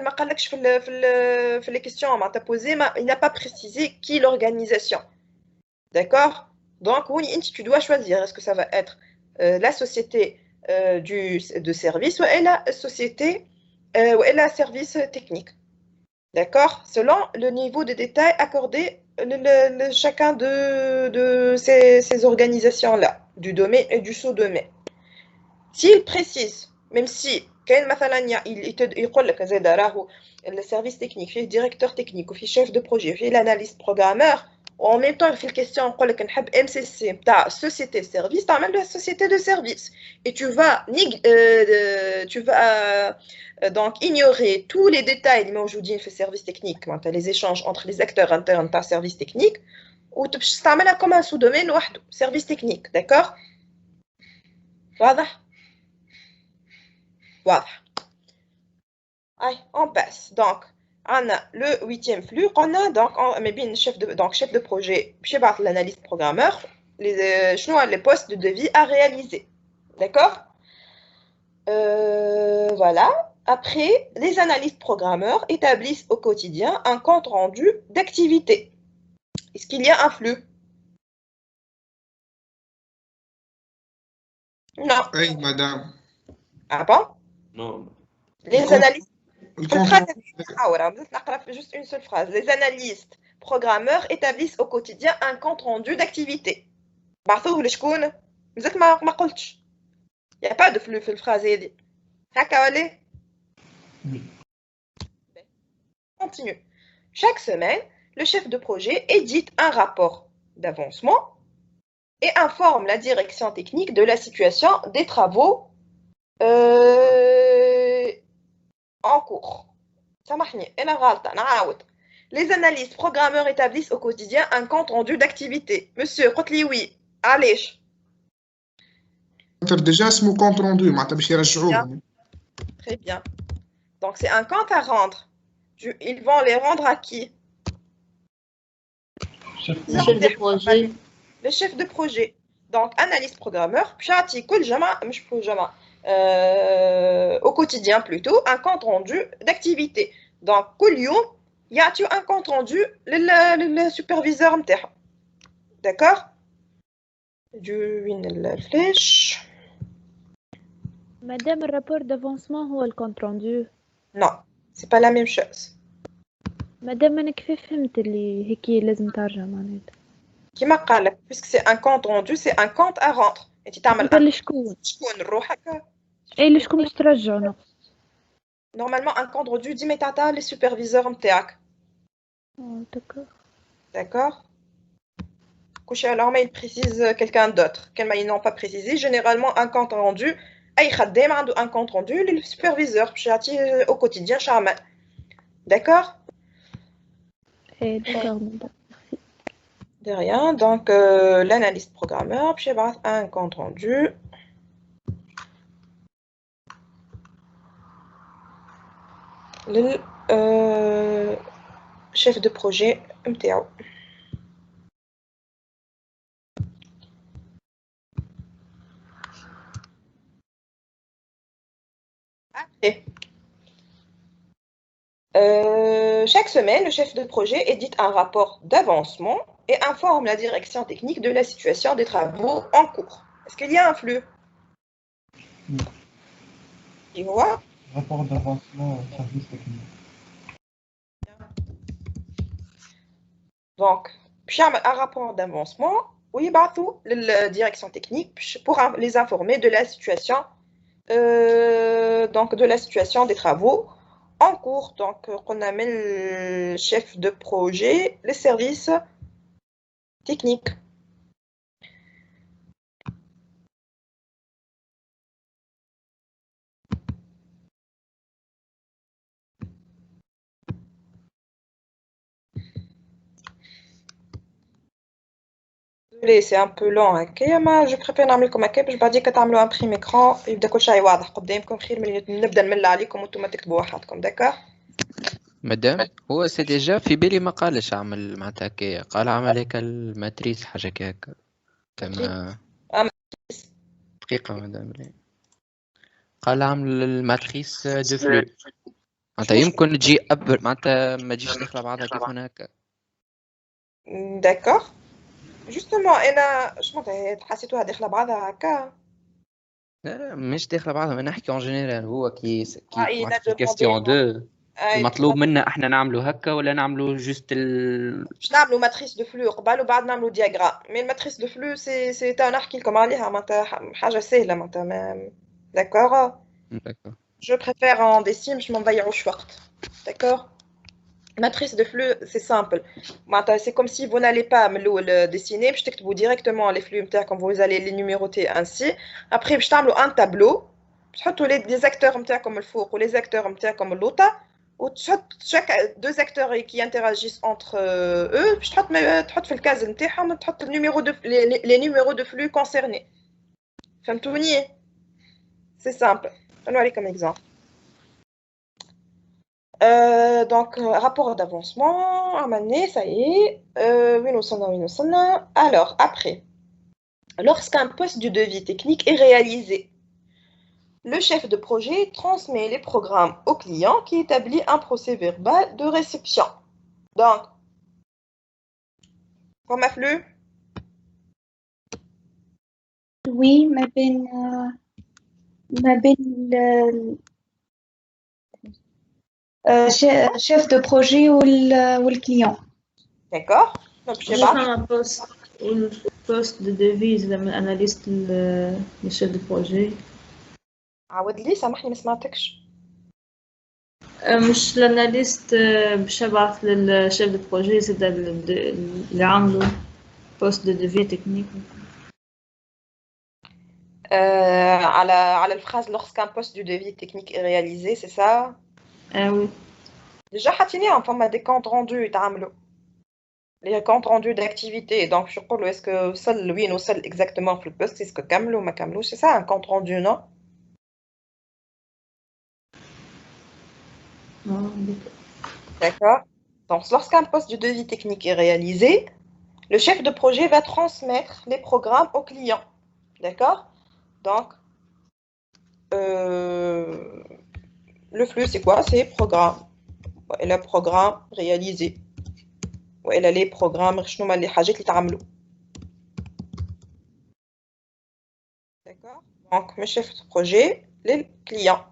قالكش في les questions معناتها posées il n'a pas précisé qui l'organisation. D'accord. Donc oui, tu dois choisir est-ce que ça va être la société de service ou la société ou la service technique. D'accord. Selon le niveau de détail accordé chacun de ces organisations là du domaine et du sous-domaine. S'il précise même si كاين مثلا يقول لك زاد راهو السيرفيس تكنيك فيه ديريكتور تكنيك وفيه شيف دو بروجي وفيه الاناليست بروغرامور وen même temps في الكيستيون نقول لك نحب MCC نتاع société de service تعمل له société de service et tu vas donc ignorer tous les détails اللي موجودين في السيرفيس تكنيك معناتها les échanges entre les acteurs internes تاع service technique وتمشي تستعملها comme un sous-domaine وحده service technique d'accord واضح واضح Allez, on passe. Donc, on a le 8e flux. On a donc chef de projet, chez l'analyste programmeur, les postes de devis à réaliser. D'accord Voilà. Après, les analystes programmeurs établissent au quotidien un compte rendu d'activité. Est-ce qu'il y a un flux Non. Oui, madame. Ah bon Non. Les analystes. Juste une seule phrase. Les analystes programmeurs établissent au quotidien un compte rendu d'activité. Il n'y a pas de flux في الفرازة دي. هكا ولا؟ Continue. Chaque semaine, le chef de projet édite un rapport d'avancement et informe la direction technique de la situation des travaux en cours. Les analystes programmeurs établissent au quotidien un compte rendu d'activité. Monsieur, قلت oui. علاش؟ déjà اسمه compte rendu معناتها باش يرجعوه. Très bien. Donc c'est un compte à rendre. Ils vont les rendre à qui? Le chef de projet. Le chef de projet. Donc analyste programmeur, بشعطي كل جمعة مش كل جمعة. Au quotidien plutôt, un compte rendu d'activité. Donc, كل يوم يعطيو un compte rendu le superviseur نتاعهم. D'accord? وين الفلاش؟ Madame, le rapport d'avancement هو le compte rendu. Non, c'est pas la même chose. Madame, أنا كيف فهمت اللي هيك لازم ترجع معناتها. كيما قال لك puisque c'est un compte rendu, c'est un compte à rendre. أنت تعمل شكون روحك. اي شكون باش ترجعو Normalement, un compte rendu dit metata les superviseurs نتاعك. D'accord. D'accord. Alors, mais il précise quelqu'un d'autre. Ils n'ont pas précisé. Généralement, un compte rendu, un compte rendu, le superviseur au quotidien, charmant. D'accord? D'accord. De rien. Donc, l'analyste programmeur, un compte rendu. Le chef de projet MTO. Après, chaque semaine, le chef de projet édite un rapport d'avancement et informe la direction technique de la situation des travaux en cours. Est-ce qu'il y a un flux? Tu vois? Rapport d'avancement au service technique. Donc, un rapport d'avancement, oui, la direction technique pour les informer de la situation, donc de la situation des travaux en cours. Donc, on amène le chef de projet, les services techniques. C'est un peu long هكايا ما جو بريفير نعمل لكم هكا باش بعديك تعملوا امبريم اكران يبدا كل شيء واضح قدامكم خير من نبدا نمل عليكم وانتم تكتبوا وحدكم داكور مدام هو سي ديجا في بالي ما قالش عمل معناتها هكايا قال عمل هيك الماتريس حاجه هكا تما دقيقه مدام قال عمل الماتريس دو فلو معناتها يمكن تجي معناتها ما تجيش داخله بعضها كيف هناك داكور جوستومون انا شنو حسيتوها داخله بعضها هكا لا مش داخله بعضها، من نحكي اون جينيرال. هو كي في كيستيون 2 المطلوب منا احنا نعملوا هكا ولا نعملوا جوست باش نعملوا ماتريس دو فلو قبل وبعد نعملوا دياغرام. مي الماتريس دو فلو سي تا نحكي لكم عليها معناتها حاجه سهله معناتها داكور. جو بريفير ان ديسين باش ما نضيعوش وقت. داكور Matrice de flux, c'est simple. C'est comme si vous n'allez pas me le dessiner, puis je vous directement les flux comme vous allez les numéroter ainsi. Après, je t'amène un tableau. Je les acteurs comme le four ou les acteurs comme l'autre. Ou chaque deux acteurs qui interagissent entre eux, je te le cas les numéros de flux concernés. فهمتوني؟ C'est simple. Je vais comme exemple. Donc, rapport d'avancement, à Mané, ça y est. Oui, nous sommes. Alors, après, lorsqu'un poste du devis technique est réalisé, le chef de projet transmet les programmes au client qui établit un procès verbal de réception. Donc, comme flux? Oui, ما بين chef de projet ou le client. D'accord. Donc, je sais pas. un poste de devise لما analyste le chef de projet. عاود لي سامحني ما سمعتكش. مش الاناليست باش يبعث للشيف دو بروجي زاد اللي عامله بوست دو ديفي تكنيك. على الفراز lorsqu'un poste du devis technique est réalisé, c'est ça? Oui. Déjà حاطيني en forme des comptes rendus يتعملوا. Les comptes rendus d'activité. Donc je crois est-ce que seul lui nous seul exactement في البوست est-ce que كملوا ما كملوش, c'est ça un compte rendu, non? D'accord. Donc, lorsqu'un poste du devis technique est réalisé, le chef de projet va transmettre les programmes au client. D'accord? Donc, le flux, c'est quoi? C'est programme. Et le programme réalisé. Et là, les programmes, d'accord? Donc, le chef de projet, les clients.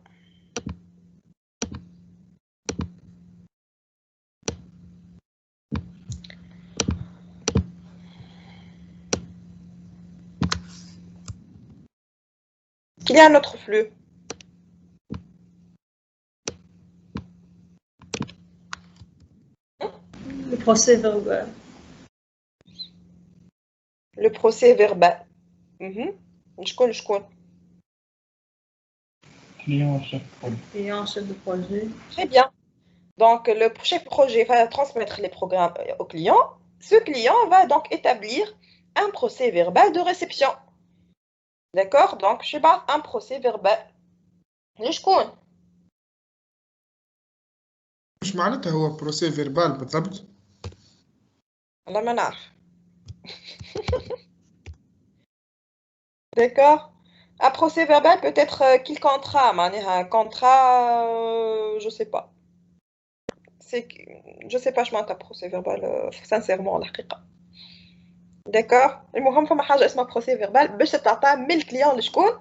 Il y a un autre flux. Le procès verbal. Le procès verbal. Je connais. Client, chef de projet. Très bien. Donc, le chef de projet va transmettre les programmes au client. Ce client va donc établir un procès verbal de réception. D'accord? Donc, je sais pas, un procès verbal. لشكون؟ مش معناتها هو بروسي فيربال بالضبط؟ والله ما نعرف. D'accord? Un procès verbal peut être quel contrat? Un contrat, je sais pas. Je sais pas, je m'entends procès verbal sincèrement الحقيقة. D'accord? المهم فما حاجة اسمها procès verbal باش تتعطى من الكليون لشكون؟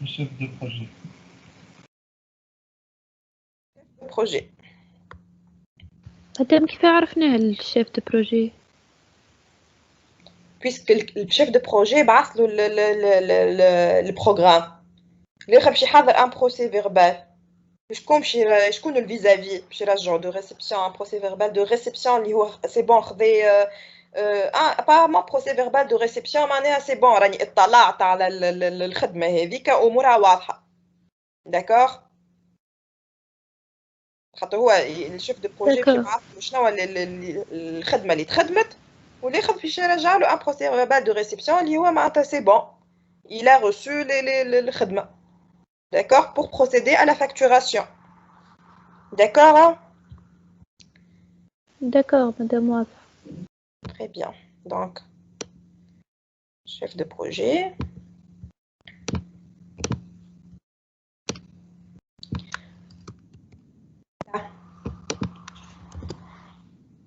chef de projet. Projet. مادام كيف عرفناه الشيف دو بروجي؟ Puisque le chef de projet بعث له le programme. اللي يخرج باش يحضر un procès verbal. شكون le vis-à-vis باش يرجعوا de réception un procès verbal de réception اللي هو c'est bon خذي apparemment procès verbal de réception معناها c'est bon راني اطلعت على الخدمة هذيك أمورها واضحة. D'accord? خاطر هو الشيف دو بروجي باش يبعث شنو الخدمة اللي تخدمت واللي ياخذ باش يرجع له un procès verbal de réception اللي هو معناتها c'est bon. Il a reçu الخدمة. D'accord? Pour procéder à la facturation. D'accord? Hein? D'accord, madame واضح. Très bien. Donc, chef de projet.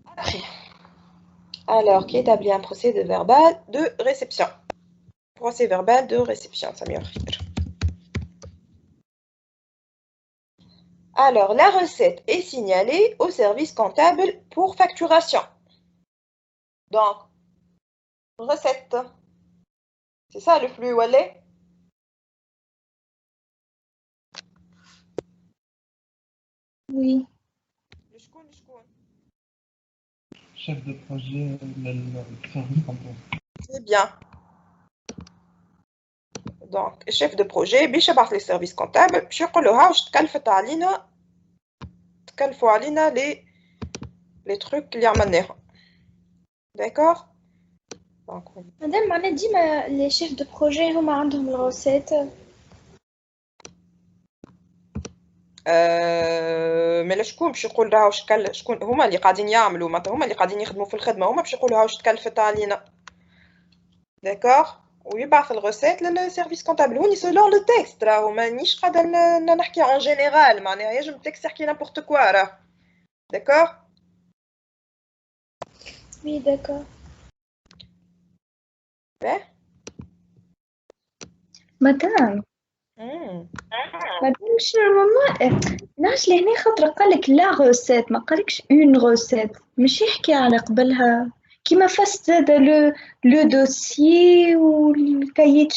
Après. Alors, qui établit un procès verbal de réception? Procès verbal de réception, ça m'y offre. Alors, la recette est signalée au service comptable pour facturation. Donc, recette. C'est ça le flux, Wallet? Oui. شكون chef de projet للسيرفيس كومبلكس. C'est bien. Donc, chef de projet باش يبعث لي سيرفيس كونتابل باش يقول له ها واش تكلفوا علينا لي تروك اللي عملناهم. داكور؟ دونك مادام معناها ديما لي شيف دو بروجي هما عندهم الغوسيت. مالا شكون باش يقول لها واش شكون هما اللي قاعدين يعملوا معناتها هما اللي قاعدين يخدموا في الخدمه هما باش يقولوا ها واش تكلفت علينا. داكور؟ ويبعث الغوسيت للسيرفيس كونتابل هوني سولون لو تكست راهو مانيش قاعده نحكي اون جينيرال معناها يجم التكست يحكي نابورت كوا راه. داكور؟ وي داكور. مادام شنو نورمالمون نعرفش لهنا خاطر قالك لا غوسيت ما قالكش اون غوسيت مش يحكي على قبلها كيما فاست زاد لو دوسيي والكايت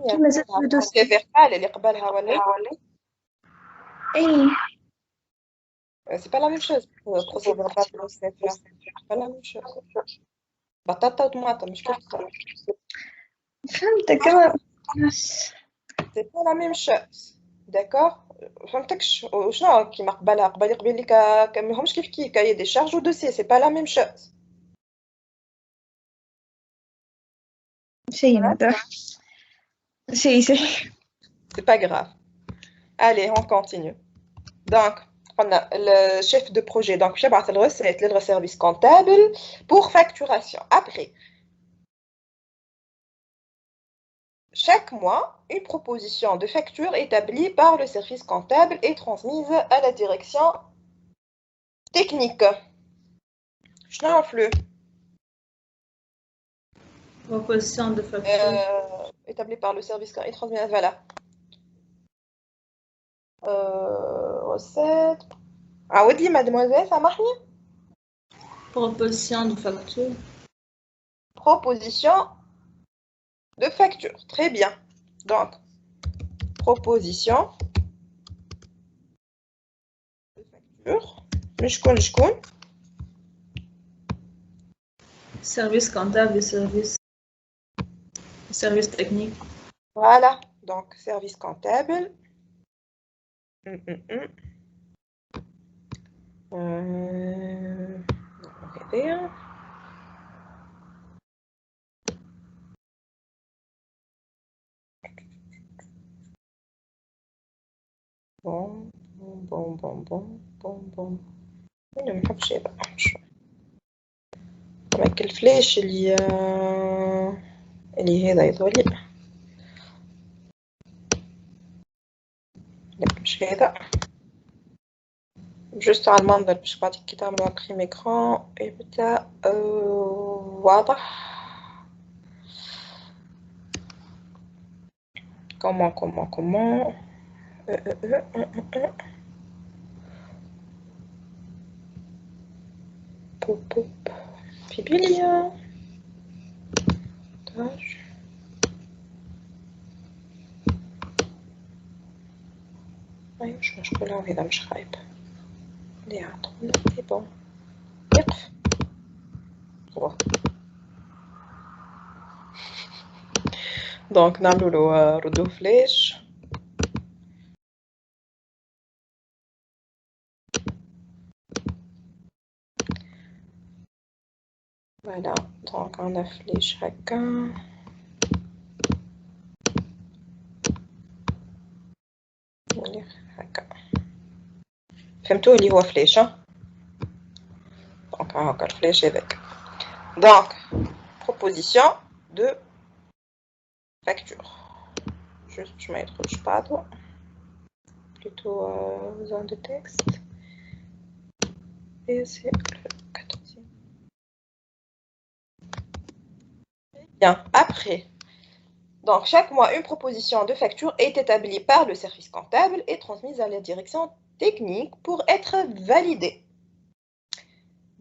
كيما زاد لو دوسيي فيربال اللي قبلها ولا اي سي با لا ميم شوز بروسي فيربال غوسيت با لا ميم شوز بطاطا وطماطم مش كيف فهمتك كما سي با لا ميم شوز. داكور فهمتكش وشنو كيما قبلها قبل يقبل لك ماهمش كيف كاي دي شارج ودوسي سي با لا ميم شوز. شيء ماذا شيء c'est pas grave. Allez, on continue. Donc, on a le chef de projet. Donc, je vais le recette, le service comptable pour facturation. Après, chaque mois, une proposition de facture établie par le service comptable est transmise à la direction technique. Je n'en fleu. Proposition de facture. Établie par le service et transmise. Voilà. Recette. Ah oui, mademoiselle, ça marche? Proposition de facture. Proposition de facture. Très bien. Donc, proposition de facture. شكون Service comptable et service technique. Voilà. Donc, service comptable. Bon. أنا منحبش هذا هاك الفلاش اللي هذا يظهرلي لا مش هذا جوست على المنظر باش بعدك كي تعملوا امبريم اكران يبدا واضح. comment Fibilia. أيوة مش مشكلة وهذا مش خايب اللي عطونا سي بون يقف دونك نعملو له ردو فلاش. Voilà, donc on a flèche chacun. فهمتوا اللي هو فليشة دونك هاكا الفلاش هذاك. دونك proposition de facture juste je mets trop pas plutôt zone de texte et c'est le 14e. Bien, après donc, chaque mois, une proposition de facture est établie par le service comptable et transmise à la direction technique pour être validée.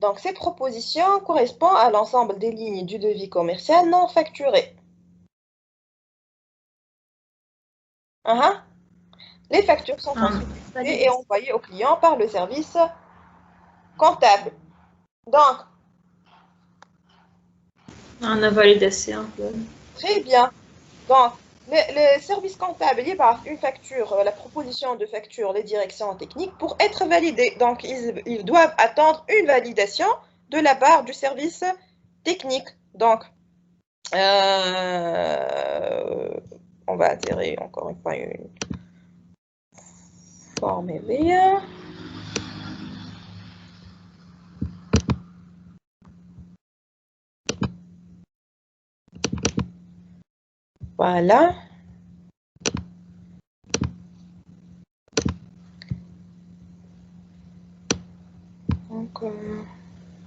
Donc, ces propositions correspondent à l'ensemble des lignes du devis commercial non facturé. Les factures sont ensuite et envoyées au client par le service comptable. Donc, on a validation. Très bien. Donc, le service comptable il part une facture, la proposition de facture, les directions techniques pour être validée. Donc, ils doivent attendre une validation de la part du service technique. Donc, on va adhérer encore une fois une forme EVA. Voilà. Donc,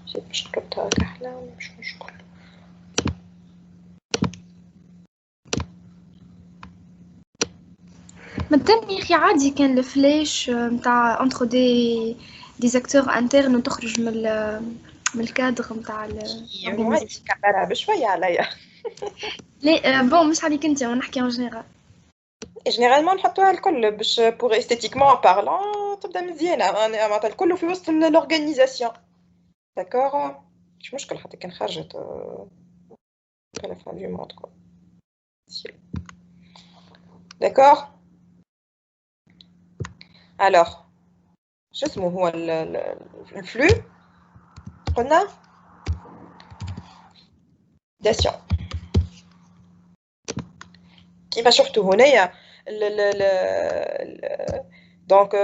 je نكتبها كحلة مش مشكل. مادام يا اخي عادي كان الفلاش نتاع انتر دي اكتور انترن وتخرج من الكادر نتاع كبرها بشوية عليا. لا بون مش عليك انت ونحكي en général. جينيرالمون نحطوها الكل باش بور استيتيكمون بارلون تبدا مزيانه معناتها الكل في وسط لورغانيزاسيون داكور مش مشكل حتى كان خرجت على فان دو موند كو داكور الوغ شو اسمه هو الفلو قلنا داسيون كيما شفتوا هنايا donc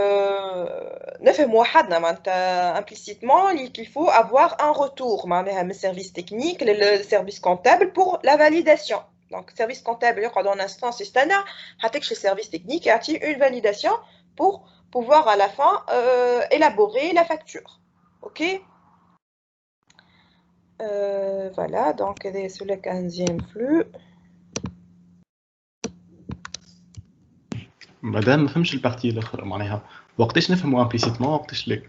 نفهموا وحدنا معناتها implicitement qu'il faut avoir un retour معناها من service technique le service comptable pour la validation. Donc service comptable يقعد en instance يستنى حتى كش service technique يعطي une validation pour pouvoir à la fin élaborer la facture. OK. Voilà donc c'est le 15e flux. مادام ما فهمش البارتي الاخرى معناها وقتاش نفهموا امبليسيتمون وقتاش لا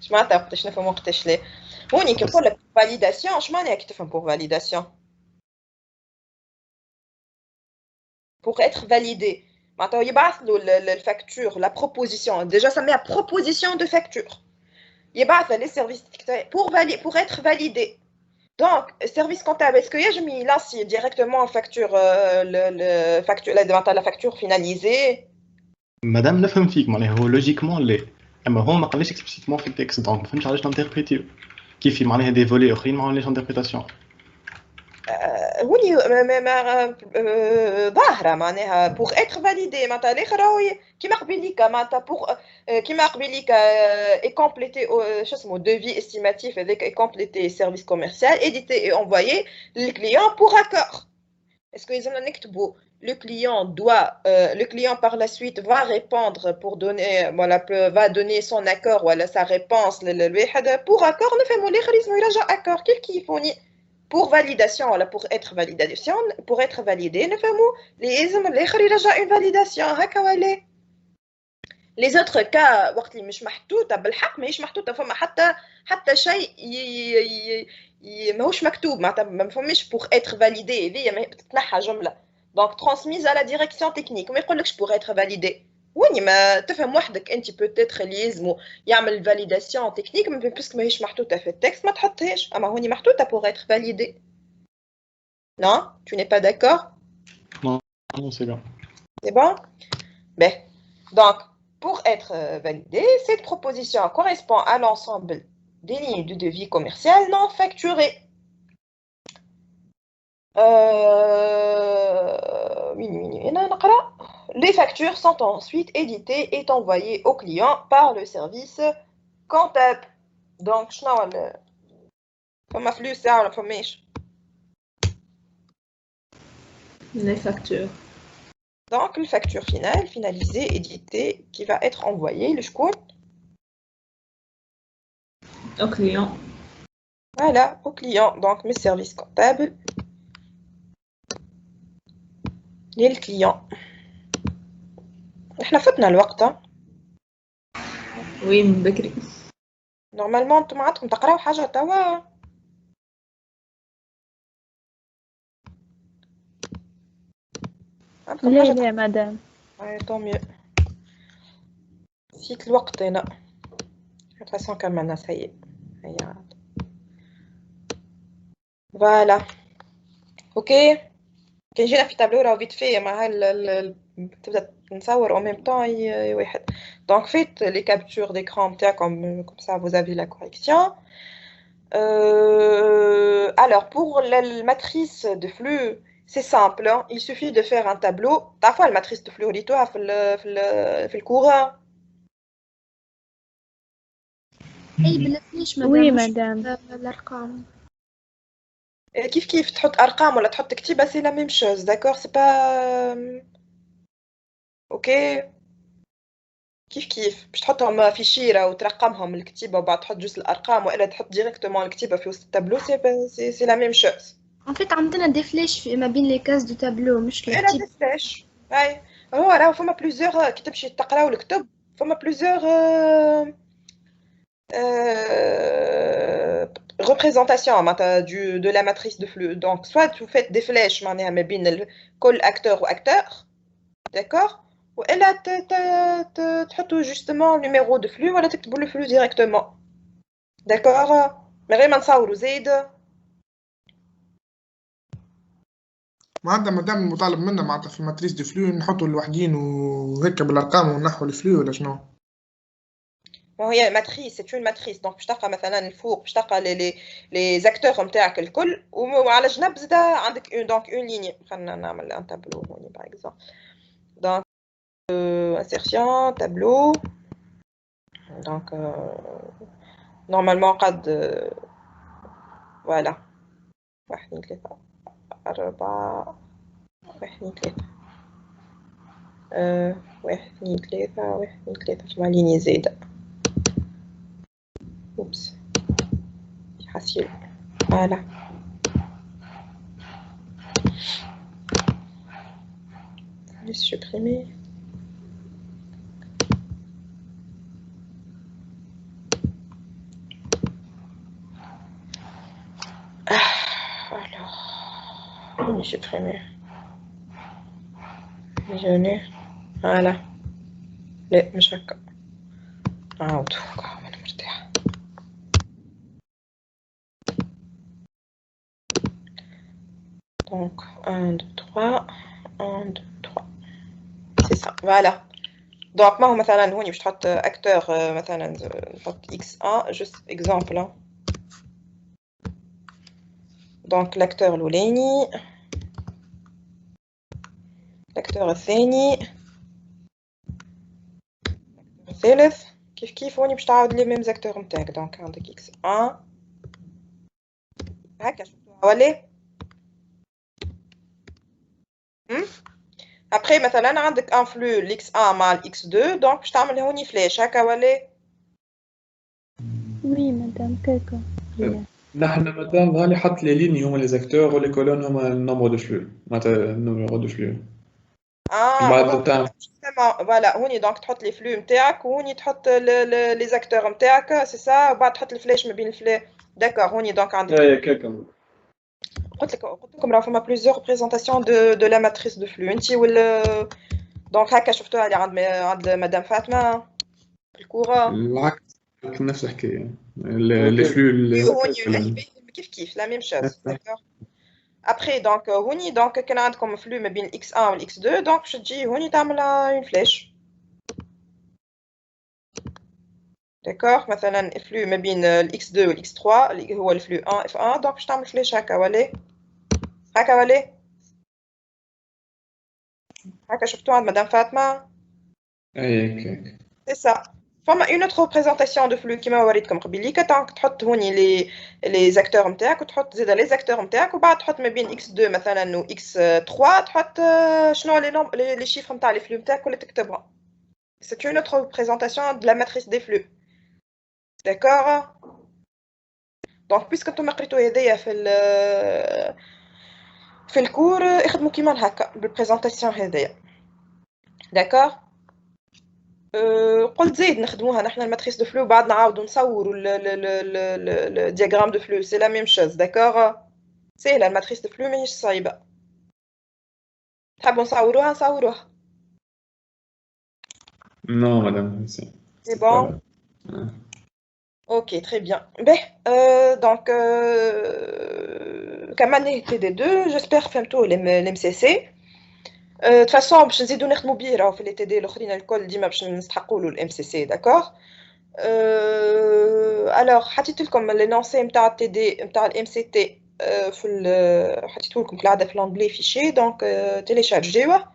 اش معناتها وقتاش نفهم وقتاش لا هوني كي نقول لك فاليداسيون اش معناها كي تفهم بور فاليداسيون بور اتر فاليدي معناتها يبعث له الفاكتور لا بروبوزيسيون ديجا سميها بروبوزيسيون دو فاكتور يبعث لي سيرفيس pour être validé. Donc, service comptable, est-ce qu'il y a mis là directement facture, la facture finalisée? مادام نفهم فيك معناها هو لوجيكمون لا اما هو ما قالش اكسبليسيتمون في التكست دونك ما فهمتش علاش نانتربريتيو كيف معناها دي فولي اخرين ما عملناش انتربريتاسيون هوني ظاهره معناها بور اتر فاليدي معناتها الاخر كيما قبيليك معناتها بور كيما قبيليك اي كومبليتي شو اسمه دوفي استيماتيف هذاك اي كومبليتي سيرفيس كوميرسيال ايديتي اي انفويي للكليون بور اكور. اسكو لازمنا نكتبوا le client doit le client par la suite va répondre pour donner voilà va donner son accord voilà sa réponse للواحد pour accord نفهموا الاخر لازم يرجع accord كيف يفوني pour validation voilà pour être validé نفهموا لازم الاخر يرجع une validation هكا ولا les autres cas وقت اللي مش محطوطه بالحق ماهيش محطوطه فما حتى شيء ماهوش مكتوب معناتها ما فماش pour être validé هذيا تتنحى جمله donc transmise à la direction technique ما يقولكش pour être validé وين ما تفهم وحدك انت peut-être اللي لازمو يعمل validation technique mais puisque ماهيش محطوطه في التكست ما تحطهاش اما هوني محطوطه pour être validé. Non, tu n'es pas d'accord? Non, c'est bon. C'est bon? Ben, donc pour être validé, cette proposition correspond à l'ensemble des lignes de devis commercial non facturées. Les factures sont ensuite éditées et envoyées au client par le service comptable. Donc, comment flux ça, la famille? Les factures. Donc, la facture finale, finalisée, éditée, qui va être envoyée, le chkoun au client. Voilà, au client. Donc, mes services comptables. للكليون. احنا فتنا الوقت. وي من بكري. نورمالمون انتم عندكم تقراو حاجه توا. لا لا مدام. طون ميو. نسيت الوقت انا. فاسون كملنا سيء. هيا فوالا. اوكي كي جينا في تابلو راه فيت في مع تبدا نصور او ميم طون واحد. دونك فيت لي كابتور d'écran نتاعكم comme ça vous avez la correction. Alors pour la matrice de flux c'est simple hein. Il suffit de faire un tableau. تعرفوا الماتريس de flux وريتوها في الكورة. اي بالفلاش مدام. وي مدام. الارقام كيف تحط ارقام ولا تحط كتيبه سي لا ميم شوز داكور سي با اوكي كيف باش تحطهم في شيره وترقمهم الكتيبه وبعد تحط جوج الارقام والا تحط ديريكتومون الكتيبه في وسط التابلو سي لا ميم شوز. ان فيت عندنا دي فلاش ما بين لي كاس دو تابلو مش كتيب دي فلاش. اي هو راه فما بليزيور كي تمشي تقراو الكتب فما بليزيور représentation de la matrice de flux. Donc, soit vous faites des flèches, كل acteur ou acteur, d'accord? Ou elle a justement le numéro de flux, voilà, tu le flux directement, d'accord? Mais rien de ça ou زيد. معناتها مادام مطالب منا معناتها في الماتريس دو فلو نحطوا لوحدين وهيك بالارقام ونحو الفلو ولا شنو؟ هي ماتريس سي اون ماتريس دونك باش تلقى مثلا الفوق باش تلقى لي زاكتور نتاعك الكل وعلى جنب زاده عندك دونك اون ليني. خلينا نعمل ان تابلو هوني باغ اكزومبل. دونك انسيرسيون تابلو دونك نورمالمون قد فوالا 1 2 3 4 1 2 3 1 2 3 1 2 3 كيما ليني زايده. Oups, facile. Voilà. Je vais supprimer. Alors, je vais supprimer. Visionner. Voilà. Les مش هكا. عاود. Donc, 1, 2, 3, 1, 2, 3. C'est ça, voilà. Donc, moi, مثلا هوني باش تحط acteur مثلا نحط x1 juste exemple. Hein. Donc, l'acteur الأولاني l'acteur الثاني الثالث كيف هوني باش تعاود لي ميم acteurs نتاعك. Donc, عندك x1 هكا شفتوها ولا؟ Après مثلا عندك ان فلو x1 مع x2 دونك باش تعمل هوني فلاش هكا ولا؟ وي مدام كيكا. نحن مدام غالي حط لي ليني هما لي زاكتور ولي كولون هما النومبر دو فلو معناتها النوميرو دو فلو. بعد تاع فوالا هوني دونك تحط لي فلو نتاعك وهوني تحط لي زاكتور نتاعك سي سا وبعد تحط الفلاش ما بين الفلا. داكور هوني دونك عندك قلت لكم راه فما بليزيور ريبريزونطاسيون دو لا ماتريس دو فلو. انتي ولا دونك هكا شفتوها اللي عند مدام فاطمه في الكوره العكس نفس الحكايه لي فلو كيف لا ميم شوز داكور. ابري دونك هوني دونك كان عندكم فلو ما بين x1 و x2 دونك باش تجي هوني تعمل اون فلاش داكور. مثلا فلو ما بين x2 و x3 اللي هو الفلو 1 f1 دونك باش تعمل فلاش هكا ولا هكا ولا هكا شفتوها عند مدام فاطمه. اي هكاك سي سا. فما اون اوتر ريبريزونطاسيون دو فلو كيما وريتكم قبيليك تحط هوني لي زاكتور نتاعك وتحط زيد لي زاكتور نتاعك وبعد تحط ما بين x2 مثلا و x3 تحط شنو لي شيفر نتاع لي فلو نتاعك ولا تكتبها. سي اون اوتر ريبريزونطاسيون دو لا ماتريس دي فلو داكور. دونك بيسك نتوما قريتو هدايا في الكور اخدموا كيما هكا بالبريزونطاسيون هدايا داكور. قلت زيد نخدموها نحن الماتريس دو فلو بعد نعاودو نصوروا الدياغرام دو فلو سي لا ميم شوز داكور. سهله الماتريس دو فلو ماهيش صعيبه تحبوا نصوروها Non, madame. C'est bon. Ok, très bien. Ben, donc, comme on est TD2, j'espère فهمتوا l'MCC. De toute façon, باش نزيدو نخدمو بيه راهو في les TD الاخرين الكل ديما باش نستحقوا له الMCC, d'accord. Alors حطيت لكم l'énoncé نتاع الTD نتاع الMCT حطيته لكم كالعادة في l'onglet fichier, donc téléchargéوه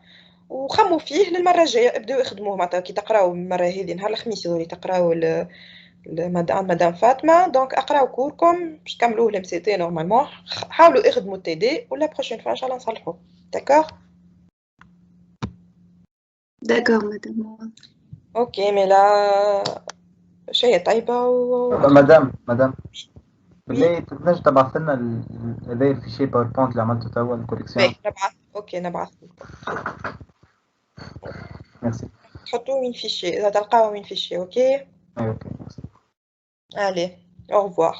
وخموا فيه للمره الجايه. ابداو اخدموه معناتها كي تقراو المره هذه نهار الخميس اللي تقراو مدام فاطمه. دونك اقراو كوركم باش تكملوه لم سي تي نورمالمون. حاولوا اخدموا تي دي ولا بروشين فوا ان شاء الله نصلحوه. داكور مدام. اوكي ميلا شيء طيبه مدام بالله تنجم تبعث لنا هذا الفيشي باوربوينت اللي عملته توا الكوليكسيون؟ نبعث. اوكي نبعث. ميرسي. تحطوه من فيشي اذا تلقاوه من فيشي. اوكي. اوكي. Allez, au revoir.